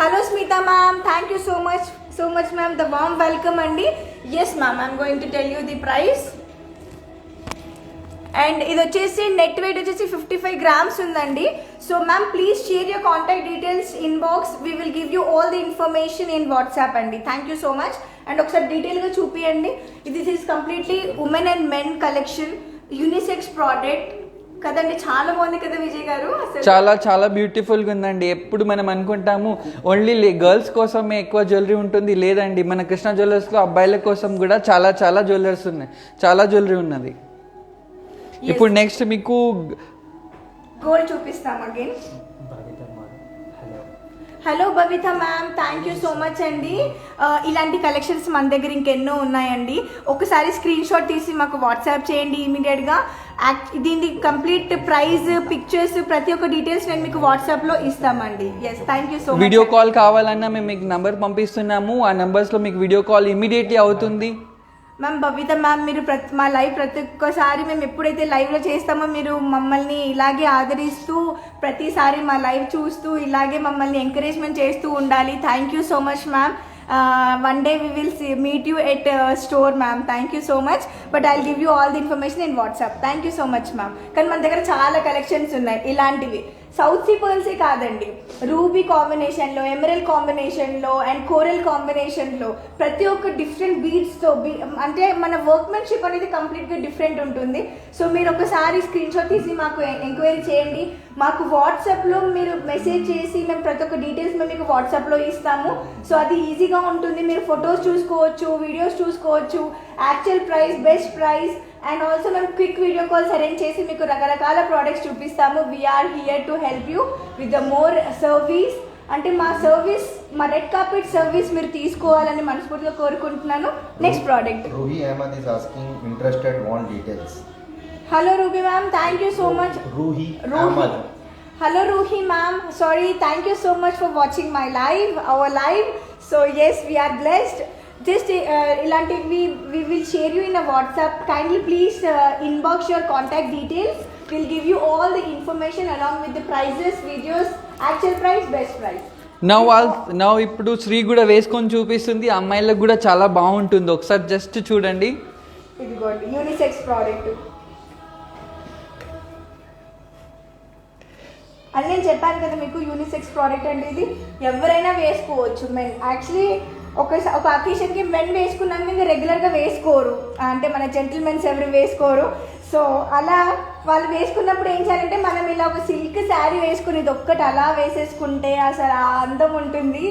Hello Smitha ma'am, thank you so much ma'am, the warm welcome అండి. Yes ma'am, I'm going to tell you the price. And ఇది వచ్చేసి నెట్ వెయిట్ వచ్చేసి 55 grams ఉందండి. So ma'am please share your contact details in box. We will give you all the information in WhatsApp అండి. Thank you so much. And ఒకసారి డీటెయిల్గా చూపియండి. This is completely women and men collection, unisex product కదండి. చాలా బాగుంది కదా విజయ్ గారు? చాలా చాలా బ్యూటిఫుల్గా ఉందండి. ఎప్పుడు మనం అనుకుంటాము ఓన్లీ గర్ల్స్ కోసమే ఎక్కువ జ్యువెలరీ ఉంటుంది, లేదండి. మన కృష్ణ జ్యువెలర్స్లో అబ్బాయిల కోసం కూడా చాలా చాలా జ్యువెలర్స్ ఉన్నాయి, చాలా జ్యువెలరీ ఉన్నది. ఇప్పుడు నెక్స్ట్ మీకు గోల్డ్ చూపిస్తాం again. Hello Babita ma'am, thank you so much అండి. ఇలాంటి కలెక్షన్స్ మన దగ్గర ఇంకెన్నో ఉన్నాయండి. ఒకసారి స్క్రీన్ షాట్ తీసి మాకు వాట్సాప్ చేయండి ఇమీడియట్గా. దీని కంప్లీట్ ప్రైస్, పిక్చర్స్, ప్రతి ఒక్క డీటెయిల్స్ నేను మీకు వాట్సాప్లో ఇస్తామండి. Yes, thank you so much. Video call కావాలన్నా మేము మీకు నంబర్ పంపిస్తున్నాము. ఆ నంబర్స్లో మీకు వీడియో కాల్ ఇమీడియట్లీ అవుతుంది. మ్యామ్ బబిత మ్యామ్, మీరు మా లైవ్ ప్రతి ఒక్కసారి మేము ఎప్పుడైతే లైవ్లో చేస్తామో మీరు మమ్మల్ని ఇలాగే ఆదరిస్తూ ప్రతిసారి మా లైవ్ చూస్తూ ఇలాగే మమ్మల్ని ఎంకరేజ్మెంట్ చేస్తూ ఉండాలి. Thank you so much ma'am. one day we will meet you at store ma'am. Thank you so much, but I'll give you all the information in WhatsApp. Thank you so much ma'am. కానీ మన దగ్గర చాలా collections ఉన్నాయి ఇలాంటివి. South sea పర్ల్సే కాదండి, ruby కాంబినేషన్లో, Emerald కాంబినేషన్లో and coral కాంబినేషన్లో ప్రతి ఒక్క డిఫరెంట్ బీడ్స్తో అంటే మన వర్క్మెన్షిప్ అనేది కంప్లీట్గా డిఫరెంట్ ఉంటుంది. సో మీరు ఒకసారి స్క్రీన్ షాట్ తీసి మాకు ఎంక్వైరీ చేయండి. మాకు వాట్సాప్లో మీరు మెసేజ్ చేసి మేము ప్రతి ఒక్క డీటెయిల్స్ మేము మీకు వాట్సాప్లో ఇస్తాము. సో అది ఈజీగా ఉంటుంది. మీరు ఫొటోస్ చూసుకోవచ్చు, వీడియోస్ చూసుకోవచ్చు, actual price, best price, and also మేము క్విక్ వీడియో కాల్స్ అరేంజ్ చేసి మీకు రకరకాల ప్రోడక్ట్స్ చూపిస్తాము. We're here to help you with the more service. అంటే మా సర్వీస్, మా రెడ్ కార్పెట్ సర్వీస్ మీరు తీసుకోవాలని మనస్ఫూర్తిగా కోరుకుంటున్నాను. Next product. Ruhi Ahmed is asking interested want details. Hello Ruby ma'am, thank you so much. Ruhi Ahmed. Hello Ruhi ma'am, sorry, thank you so much for watching my live, our live. So yes, we are blessed. Just ilantivi we will share you in a WhatsApp. Kindly please inbox your contact details. We'll give you all the information along with the prices, videos, actual price, best price. Now ఇప్పుడు శ్రీ కూడా వేసుకొని చూపిస్తుంది. అమ్మాయిలకు కూడా చాలా బాగుంటుంది, ఒకసారి just చూడండి. ఇదిగోండి యూనిసెక్స్ ప్రోడక్ట్ అని నేను చెప్పాను కదా మీకు. యూనిసెక్స్ ప్రోడక్ట్ అంటే ఇది ఎవరైనా వేసుకోవచ్చు. మెన్ యాక్చువల్లీ ఒక అకేషన్కి మెన్ వేసుకున్నాక ఇంకా రెగ్యులర్గా వేసుకోరు, అంటే మన జెంటిల్మెన్స్ ఎవరు వేసుకోరు. సో అలా వాళ్ళు వేసుకున్నప్పుడు ఏం చేయాలంటే మనం ఇలా ఒక సిల్క్ శారీ వేసుకుని ఇది ఒక్కటి అలా వేసేసుకుంటే అసలు ఆ అందం ఉంటుంది,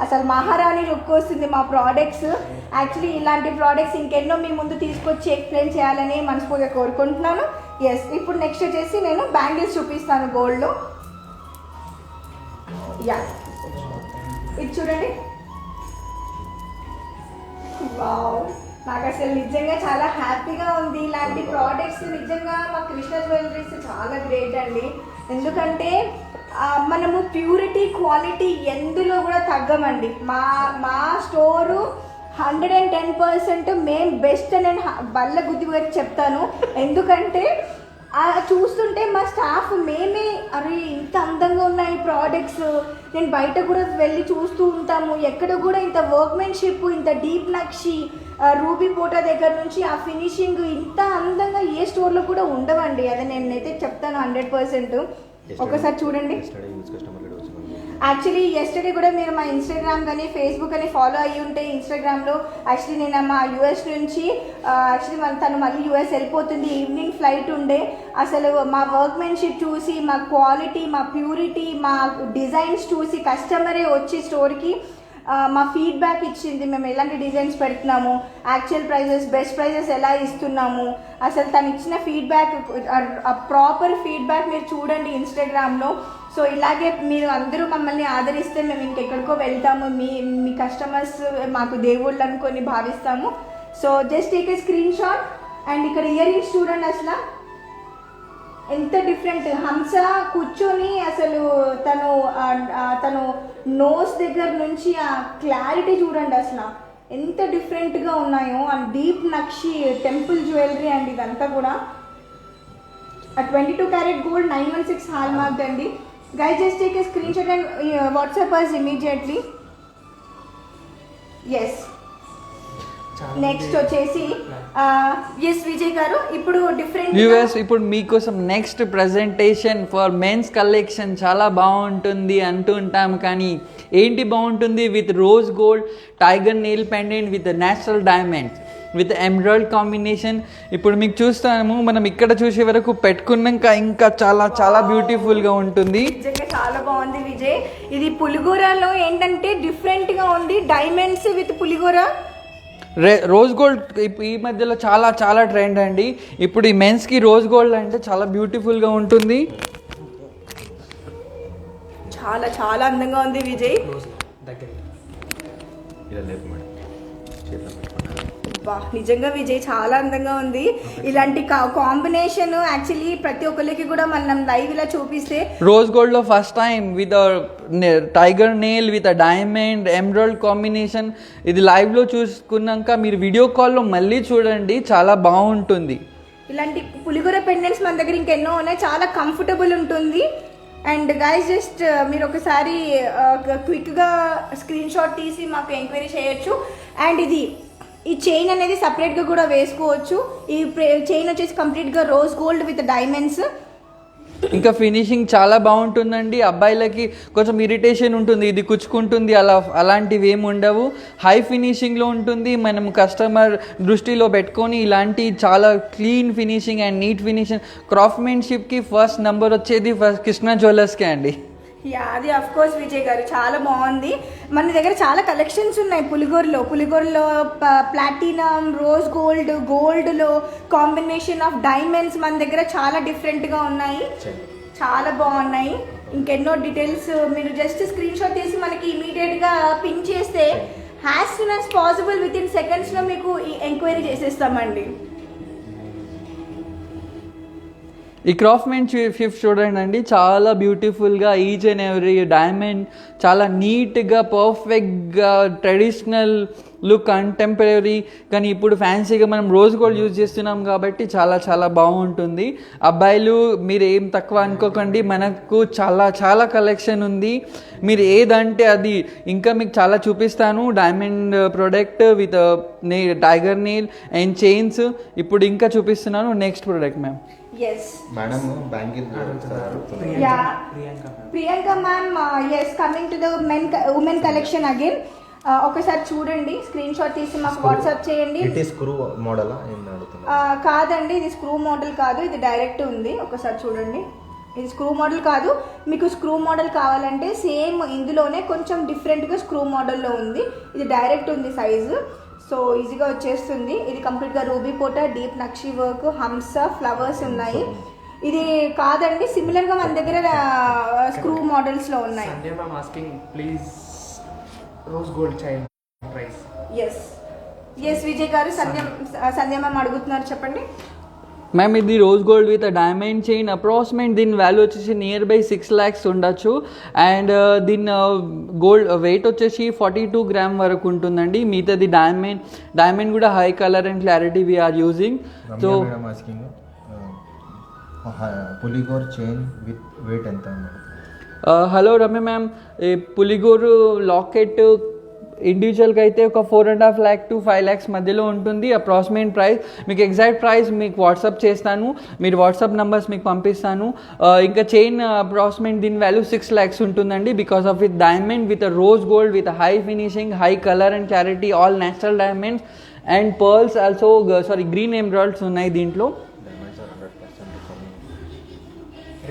అసలు మహారాణి లుక్ వస్తుంది మా ప్రోడక్ట్స్. యాక్చువల్లీ ఇలాంటి ప్రోడక్ట్స్ ఇంకెన్నో మీ ముందు తీసుకొచ్చి ఎక్స్ప్లెయిన్ చేయాలని మనస్ఫూర్తిగా కోరుకుంటున్నాను. ఎస్, ఇప్పుడు నెక్స్ట్ వచ్చేసి నేను బ్యాంగిల్స్ చూపిస్తాను గోల్డ్లో. యా, ఇది చూడండి. వావ్, నాకు అసలు నిజంగా చాలా హ్యాపీగా ఉంది. ఇలాంటి ప్రోడక్ట్స్ నిజంగా మా కృష్ణ జ్యువెలరీస్ చాలా గ్రేట్ అండి. ఎందుకంటే మనము ప్యూరిటీ క్వాలిటీ ఎందులో కూడా తగ్గమండి. మా స్టోరు 110% మేము బెస్ట్ అని నేను బల్ల గుద్ది గారికి చెప్తాను. ఎందుకంటే చూస్తుంటే మా స్టాఫ్ మేమే అరే ఇంత అందంగా ఉన్నాయి ప్రోడక్ట్స్, నేను బయట కూడా వెళ్ళి చూస్తూ ఉంటాము, ఎక్కడ కూడా ఇంత వర్క్మెన్షిప్, ఇంత డీప్ నక్షి, రూబీ పోటా దగ్గర నుంచి ఆ ఫినిషింగ్ ఇంత అందంగా ఏ స్టోర్లో కూడా ఉండవండి. అది నేనైతే చెప్తాను 100%. ఒకసారి చూడండి. యాక్చువల్లీ ఎస్టర్డే కూడా మీరు మా ఇన్స్టాగ్రామ్ కానీ ఫేస్బుక్ కానీ ఫాలో అయ్యి ఉంటే, ఇన్స్టాగ్రామ్లో యాక్చువల్లీ నేను మా యూఎస్ నుంచి యాక్చువల్లీ తను మళ్ళీ యూఎస్ వెళ్ళిపోతుంది, ఈవినింగ్ ఫ్లైట్ ఉండే. అసలు మా వర్క్మెన్షిప్ చూసి, మా క్వాలిటీ, మా ప్యూరిటీ, మా డిజైన్స్ చూసి కస్టమరే వచ్చి స్టోర్కి మా ఫీడ్బ్యాక్ ఇచ్చింది. మేము ఎలాంటి డిజైన్స్ పెడుతున్నాము, యాక్చువల్ ప్రైజెస్, బెస్ట్ ప్రైజెస్ ఎలా ఇస్తున్నాము, అసలు తను ఇచ్చిన ఫీడ్బ్యాక్, ప్రాపర్ ఫీడ్బ్యాక్ మీరు చూడండి ఇన్స్టాగ్రామ్లో. సో ఇలాగే మీరు అందరూ మమ్మల్ని ఆదరిస్తే మేము ఇంకెక్కడికో వెళ్తాము. మీ కస్టమర్స్ మాకు దేవుళ్ళు అనుకొని భావిస్తాము. So just take a screen shot. And ఇక్కడ ఇయర్ రింగ్స్ చూడండి, అసలు ఎంత డిఫరెంట్. హంస కూర్చొని అసలు తను నోస్ దగ్గర నుంచి ఆ క్లారిటీ చూడండి, అసలు ఎంత డిఫరెంట్గా ఉన్నాయో. And deep nakshi temple jewellery అండి ఇదంతా కూడా. 22 క్యారెట్ గోల్డ్ 916 హాల్ మార్క్ అండి. Guys, just take a screenshot and WhatsApp us immediately. Yes. Next వచ్చేసి ఎస్ విజయ్ గారు, ఇప్పుడు డిఫరెంట్ వ్యూవర్స్, ఇప్పుడు మీకోసం next presentation for men's collection చాలా బాగుంటుంది అంటుంటాం, కానీ ఏంటి బాగుంటుంది? With rose gold, tiger nail pendant with natural diamonds with emerald combination. ఇప్పుడు మీకు చూస్తాము, మనం ఇక్కడ చూసే వరకు పెట్టుకున్నాక ఇంకా చాలా చాలా బ్యూటిఫుల్గా ఉంటుంది. నిజంగా చాలా బాగుంది విజయ్. ఇది పులిగోరలో ఏంటంటే డిఫరెంట్గా ఉంది, డైమండ్స్ విత్ పులిగోర. రోజ్ గోల్డ్ ఈ మధ్యలో చాలా చాలా ట్రెండ్ అండి. ఇప్పుడు ఈ మెన్స్కి రోజ్ గోల్డ్ అంటే చాలా బ్యూటిఫుల్గా ఉంటుంది, చాలా చాలా అందంగా ఉంది విజయ్. నిజంగా విజయ్ చాలా అందంగా ఉంది. ఇలాంటి కాంబినేషన్ యాక్చువల్లీ ప్రతి ఒక్కరికి కూడా మనం లైవ్ ఇలా చూపిస్తే, రోజ్ గోల్డ్ లో first time with tiger nail with diamond emerald combination. ఇది లైవ్ లో చూసుకున్నాక మీరు వీడియో కాల్లో మళ్ళీ చూడండి, చాలా బాగుంటుంది. ఇలాంటి పులిగోర పెండెంట్స్ మన దగ్గర ఇంకెన్నో ఉన్నాయి, చాలా కంఫర్టబుల్ ఉంటుంది. అండ్ గైస్ జస్ట్ మీరు ఒకసారి క్విక్గా స్క్రీన్ షాట్ తీసి మాకు ఎంక్వైరీ చేయొచ్చు. అండ్ ఈ చైన్ అనేది సపరేట్గా కూడా వేసుకోవచ్చు. ఈ చైన్ వచ్చేసి కంప్లీట్గా రోజ్ గోల్డ్ విత్ డైమండ్స్. ఇంకా ఫినిషింగ్ చాలా బాగుంటుందండి. అబ్బాయిలకి కొంచెం ఇరిటేషన్ ఉంటుంది, ఇది కుచ్చుకుంటుంది, అలాంటివి ఏమి ఉండవు. హై ఫినిషింగ్లో ఉంటుంది. మనం కస్టమర్ దృష్టిలో పెట్టుకొని ఇలాంటి చాలా clean finishing and neat finishing క్రాఫ్ట్మెన్షిప్కి ఫస్ట్ నెంబర్ వచ్చేది కృష్ణ జ్యువెలర్స్కే అండి. యా, అది అఫ్ కోర్స్ విజయ్ గారు చాలా బాగుంది. మన దగ్గర చాలా కలెక్షన్స్ ఉన్నాయి పులిగోరలో ప్లాటినం, రోజ్ గోల్డ్లో కాంబినేషన్ ఆఫ్ డైమండ్స్ మన దగ్గర చాలా డిఫరెంట్గా ఉన్నాయి, చాలా బాగున్నాయి. ఇంకెన్నో డీటెయిల్స్ మీరు జస్ట్ స్క్రీన్ షాట్ తీసి మనకి ఇమీడియట్గా పిన్ చేస్తే as soon as possible with in సెకండ్స్లో మీకు ఎంక్వైరీ చేసేస్తామండి. ఈ క్రాఫ్ట్మెన్షిప్ చూడండి అండి, చాలా బ్యూటిఫుల్గా ఈచ్ అండ్ ఎవ్రీ డైమండ్ చాలా నీట్గా పర్ఫెక్ట్గా ట్రెడిషనల్ లుక్, కంటెంపరీ. కానీ ఇప్పుడు ఫ్యాన్సీగా మనం రోజ్ గోల్డ్ యూజ్ చేస్తున్నాం కాబట్టి చాలా చాలా బాగుంటుంది. అబ్బాయిలు మీరు ఏం తక్కువ అనుకోకండి, మనకు చాలా చాలా కలెక్షన్ ఉంది. మీరు ఏదంటే అది ఇంకా మీకు చాలా చూపిస్తాను. Diamond product with tiger nail and chains ఇప్పుడు ఇంకా చూపిస్తున్నాను. Next product ma'am. Yes. Madam, bangle. Yeah. Priyanka ma'am, yes, coming to the women collection again. ఒకసారి చూడండి, స్క్రీన్ షాట్ తీసి మాకు వాట్సాప్ చేయండి. ఇట్ ఈస్ స్క్రూ మోడలా ఏం అడుగుతున్నారు? కాదండి, ఇది స్క్రూ మోడల్ కాదు, ఇది డైరెక్ట్ ఉంది. ఒకసారి చూడండి, ఇది స్క్రూ మోడల్ కాదు. మీకు స్క్రూ మోడల్ కావాలంటే సేమ్ ఇందులోనే కొంచెం డిఫరెంట్గా స్క్రూ మోడల్లో ఉంది. ఇది డైరెక్ట్ ఉంది సైజు, సో ఈజీగా వచ్చేస్తుంది. ఇది కంప్లీట్గా రూబీ పోటా, డీప్ నక్షి వర్క్, హంస, ఫ్లవర్స్ ఉన్నాయి. ఇది కాదండి, సిమిలర్గా మన దగ్గర స్క్రూ మోడల్స్లో ఉన్నాయి. Sanjay ma'am asking, please, rose gold chain price. Yes Vijay గారు, సంధ్య మ్యామ్ అడుగుతున్నారు, చెప్పండి. మ్యామ్ ఇది rose gold with diamond chain, approximate దీని వాల్యూ వచ్చేసి నియర్ బై 6 lakhs ఉండొచ్చు. అండ్ దీని గోల్డ్ వెయిట్ వచ్చేసి 42 grams వరకు ఉంటుందండి. మిగతాది డైమండ్ కూడా high colour and clarity we are using. So పులిగోర్ చైన్ విత్ వెయిట్ ఎంత? హలో రమ్య మ్యామ్, ఈ పులిగోరు లాకెట్ ఇండివిజువల్గా అయితే ఒక 4.5 lakh to 5 lakhs మధ్యలో ఉంటుంది అప్రాక్సిమేట్ ప్రైస్. మీకు ఎగ్జాక్ట్ ప్రైస్ మీకు వాట్సాప్ చేస్తాను, మీరు వాట్సాప్ నెంబర్స్ మీకు పంపిస్తాను. ఇంకా చైన్ అప్రాక్సిమేట్ దీని వాల్యూ 6 lakhs ఉంటుందండి. Because of with diamond with rose gold with high finishing, high colour and clarity, all natural diamonds and pearls also, green emeralds ఉన్నాయి దీంట్లో.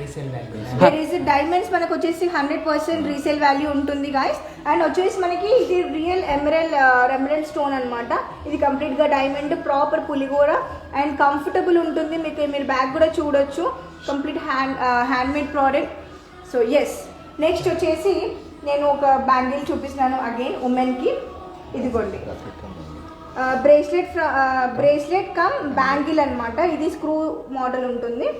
Resale value. There is diamonds మనకు వచ్చేసి 100% resale value ఉంటుంది guys. And వచ్చేసి మనకి ఇది real emerald stone అనమాట. ఇది కంప్లీట్గా డైమండ్, ప్రాపర్ పులిగోర అండ్ కంఫర్టబుల్ ఉంటుంది. మీరు బ్యాగ్ కూడా చూడొచ్చు, complete handmade product. So yes, next వచ్చేసి నేను ఒక బ్యాంగిల్ చూపిస్తున్నాను అగైన్ ఉమెన్కి. ఇదిగోండి, బ్రేస్లెట్ కమ్ బ్యాంగిల్ అనమాట. ఇది స్క్రూ మోడల్ ఉంటుంది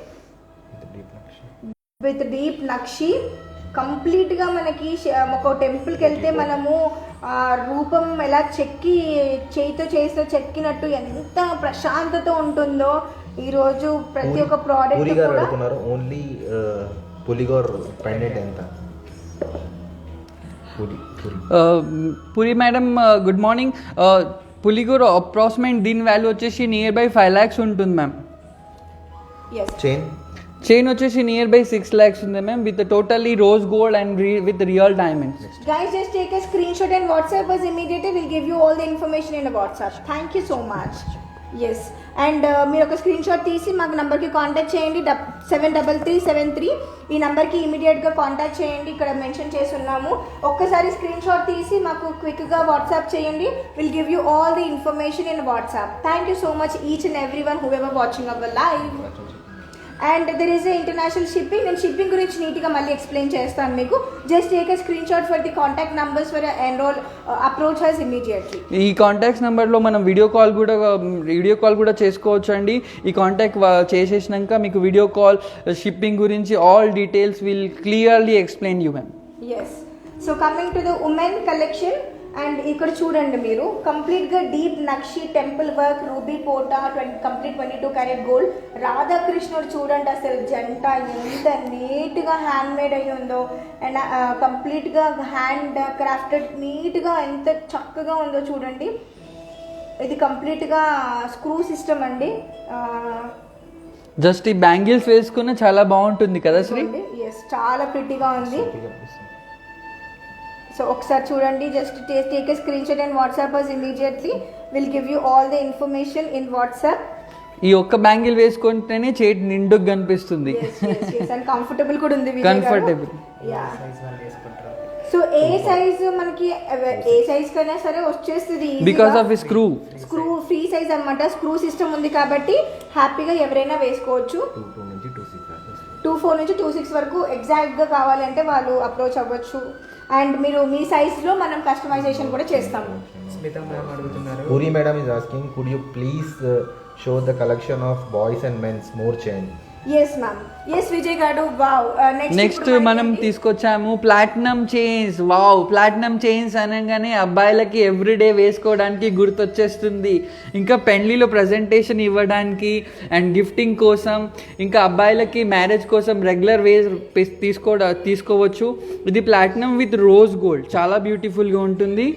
విత్ డీప్ నక్షి. కంప్లీట్గా మనకి ఒక టెంపుల్కి వెళ్తే మనము రూపం ఎలా చేయితో చెక్కినట్టు ఎంత ప్రశాంతత ఉంటుందో ఈరోజు ప్రతి ఒక్క ప్రోడక్ట్ కూడా. ఓన్లీ పులిగోర్ పెండెంట్ ఎంత? పురి మేడం గుడ్ మార్నింగ్. పులిగోరు అప్రాక్సిమేట్ దీని వాల్యూ వచ్చేసి నియర్ బై 5 lakhs ఉంటుంది మ్యామ్. చైన్ వచ్చేసి నియర్ బై 6 lakhs ఉంది ma'am, with totally rose gold and with real diamonds. Guys, just take a screenshot and WhatsApp us immediately. We'll give you all the information in a WhatsApp. Thank you so much. Yes, and మీరు ఒక screen shot తీసి మాకు నెంబర్కి contact చేయండి, 73373. ఈ నెంబర్కి ఇమీడియట్గా contact చేయండి, ఇక్కడ మెన్షన్ చేసి ఉన్నాము. ఒక్కసారి స్క్రీన్ షాట్ తీసి మాకు క్విక్గా వాట్సాప్ చేయండి. Will give you all the information in WhatsApp. Thank you so much each and every one who ever watching our live. And there is a international shipping. నేను shipping గురించి నీట్గా మళ్ళీ explain చేస్తాను మీకు. Just take a screen shot for the contact numbers for enrol, approach has immediately. ఈ contacts నెంబర్లో మనం video call కూడా చేసుకోవచ్చు అండి. ఈ కాంటాక్ట్ చేసేసినాక మీకు వీడియో కాల్ షిప్పింగ్ గురించి all details will clearly explain you ma'am. Yes, so coming to the women collection. And ఇక్కడ చూడండి, మీరు కంప్లీట్గా deep nakshi, temple work, ruby పోటా, కంప్లీట్ 22 karat గోల్డ్, రాధాకృష్ణుడు చూడండి అసలు జంట ఎంత నీట్గా హ్యాండ్ మేడ్ అయి ఉందో. అండ్ కంప్లీట్గా హ్యాండ్ క్రాఫ్టెడ్ నీట్గా ఎంత చక్కగా ఉందో చూడండి. ఇది కంప్లీట్గా స్క్రూ సిస్టమ్ అండి. జస్ట్ ఈ బ్యాంగిల్స్ వేసుకున్న చాలా బాగుంటుంది కదా శ్రీ. ఎస్, చాలా ప్రిటీగా ఉంది. సో ఒకసారి చూడండి, just take a screen shot and WhatsApp us immediately. We'll give you all the information in WhatsApp. ఈ ఒక్క బ్యాంగిల్ వేసుకుంటేనే చేతి నిండుగా కనిపిస్తుంది. అండ్ కంఫర్టబుల్ కూడా ఉంది. కంఫర్టబుల్. Size వాళ్ళు వేసుకుంటారు. సో ఏ సైజ్ మనకి ఏ సైజ్ కైనా సరే వచ్చేస్తుంది because of screw free size అన్నమాట. స్క్రూ సిస్టమ్ ఉంది కాబట్టి హ్యాపీగా ఎవరైనా వేసుకోవచ్చు. 24 నుంచి 26 వరకు ఎగ్జాక్ట్గా కావాలంటే వాళ్ళు అప్రోచ్ అవ్వచ్చు. అండ్ మీరు మీ సైజ్లో మనం కస్టమైజేషన్ కూడా చేస్తాము. స్మిత మ్యామ్ అడుగుతున్నారు. Puri madam is asking, could you please show the collection of boys and men's more chain? Yes ma'am. Yes Vijay గారు, వావ్. నెక్స్ట్ మనం తీసుకొచ్చాము platinum chains. Wow, platinum chains అనగానే అబ్బాయిలకి ఎవ్రీడే వేసుకోవడానికి గుర్తొచ్చేస్తుంది. ఇంకా పెళ్లిలో ప్రజెంటేషన్ ఇవ్వడానికి అండ్ గిఫ్టింగ్ కోసం, ఇంకా అబ్బాయిలకి మ్యారేజ్ కోసం రెగ్యులర్ వేస్ తీసుకోవచ్చు. ఇది ప్లాటినం విత్ రోజ్ గోల్డ్, చాలా బ్యూటిఫుల్గా ఉంటుంది.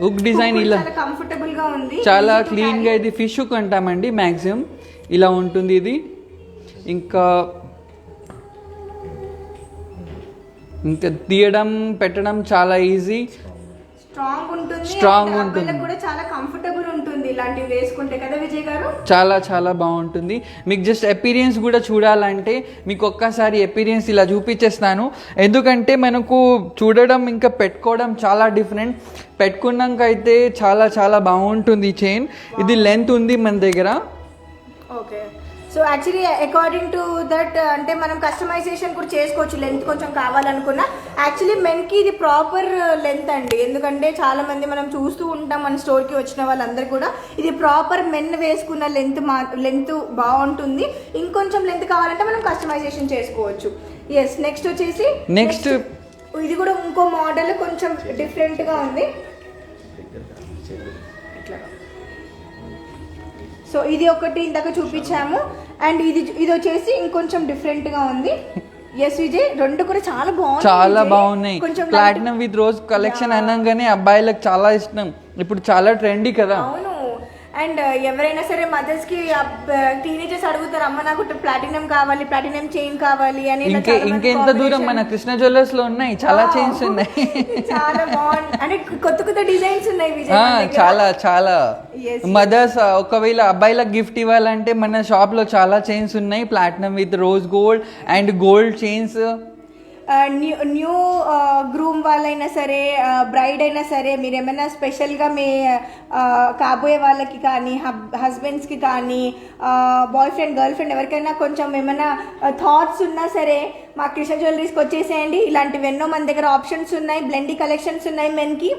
హుక్ డిజైన్ ఇలా కంఫర్టబుల్ గా ఉంది, చాలా క్లీన్ గా. ఇది ఫిష్ హుక్ అంటామండి మ్యాక్సిమం, ఇలా ఉంటుంది ఇది. ఇంకా ఇంకా తీయడం పెట్టడం చాలా ఈజీ, స్ట్రాంగ్ ఉంటుంది, Strong and ఉంటుంది. అబ్బాయిలకు కూడా చాలా కంఫర్టబుల్ ఉంటుంది ఇలాంటివి వేసుకుంటే కదా విజయ్ గారు. చాలా చాలా బాగుంటుంది. మీకు జస్ట్ ఎపీరియన్స్ కూడా చూడాలంటే మీకు ఒక్కసారి ఎపీరియన్స్ ఇలా చూపించేస్తాను, ఎందుకంటే మనకు చూడడం ఇంకా పెట్టుకోవడం చాలా డిఫరెంట్. పెట్టుకున్నాక అయితే చాలా చాలా బాగుంటుంది చైన్. ఇది లెంత్ ఉంది మన దగ్గర. Okay, so actually according to that అంటే మనం కస్టమైజేషన్ కూడా చేసుకోవచ్చు, లెంత్ కొంచెం కావాలనుకున్నా. యాక్చువల్లీ మెన్కి ఇది ప్రాపర్ లెంత్ అండి, ఎందుకంటే చాలా మంది మనం చూస్తూ ఉంటాం మన స్టోర్కి వచ్చిన వాళ్ళందరూ కూడా. ఇది ప్రాపర్ మెన్ వేసుకున్న లెంత్ బాగుంటుంది. ఇంకొంచెం లెంత్ కావాలంటే మనం కస్టమైజేషన్ చేసుకోవచ్చు. ఎస్, నెక్స్ట్ వచ్చేసి నెక్స్ట్ ఇది కూడా ఇంకో మోడల్ కొంచెం డిఫరెంట్గా ఉంది. సో ఇది ఒకటి ఇందాక చూపించాము, అండ్ ఇది వచ్చేసి ఇంకొంచెం డిఫరెంట్ గా ఉంది. ఎస్ విజయ్, రెండు కూడా చాలా బాగున్నాయి, చాలా విజయ్. బాగున్నాయి. కొంచెం ప్లాటినం విత్ రోజ్ కలెక్షన్ అనగానే అబ్బాయిలకు చాలా ఇష్టం, ఇప్పుడు చాలా ట్రెండీ కదా. అవును, అండ్ ఎవరైనా సరే మదర్స్ కి టీనేజర్స్ అడుగుతారు, అమ్మ నాకు ప్లాటినం కావాలి, ప్లాటినం చైన్ కావాలి అని. ఇంకెంత దూరం మన కృష్ణ జ్యువెలర్స్ లో ఉన్నాయి, చాలా చైన్స్ ఉన్నాయి. చాలా బాగుంది, అంటే కొత్త కొత్త డిజైన్స్ ఉన్నాయి విజయ్ మన దగ్గర. చాలా చాలా Yes. మదర్స్ ఒకవేళ అబ్బాయిలకు గిఫ్ట్ ఇవ్వాలంటే మన షాప్ లో చాలా చైన్స్ ఉన్నాయి, platinum with rose gold and gold chains. New groom వాళ్ళైనా సరే, బ్రైడ్ అయినా సరే, మీరు ఏమైనా స్పెషల్గా మీ కాబోయే వాళ్ళకి కానీ, హస్బెండ్స్కి కానీ, బాయ్ ఫ్రెండ్ గర్ల్ ఫ్రెండ్ ఎవరికైనా కొంచెం ఏమైనా థాట్స్ ఉన్నా సరే మా కృష్ణ జ్యువెలరీస్కి వచ్చేసేయండి. ఇలాంటివి ఎన్నో మన దగ్గర ఆప్షన్స్ ఉన్నాయి, బ్లెండీ కలెక్షన్స్ ఉన్నాయి మెన్కి.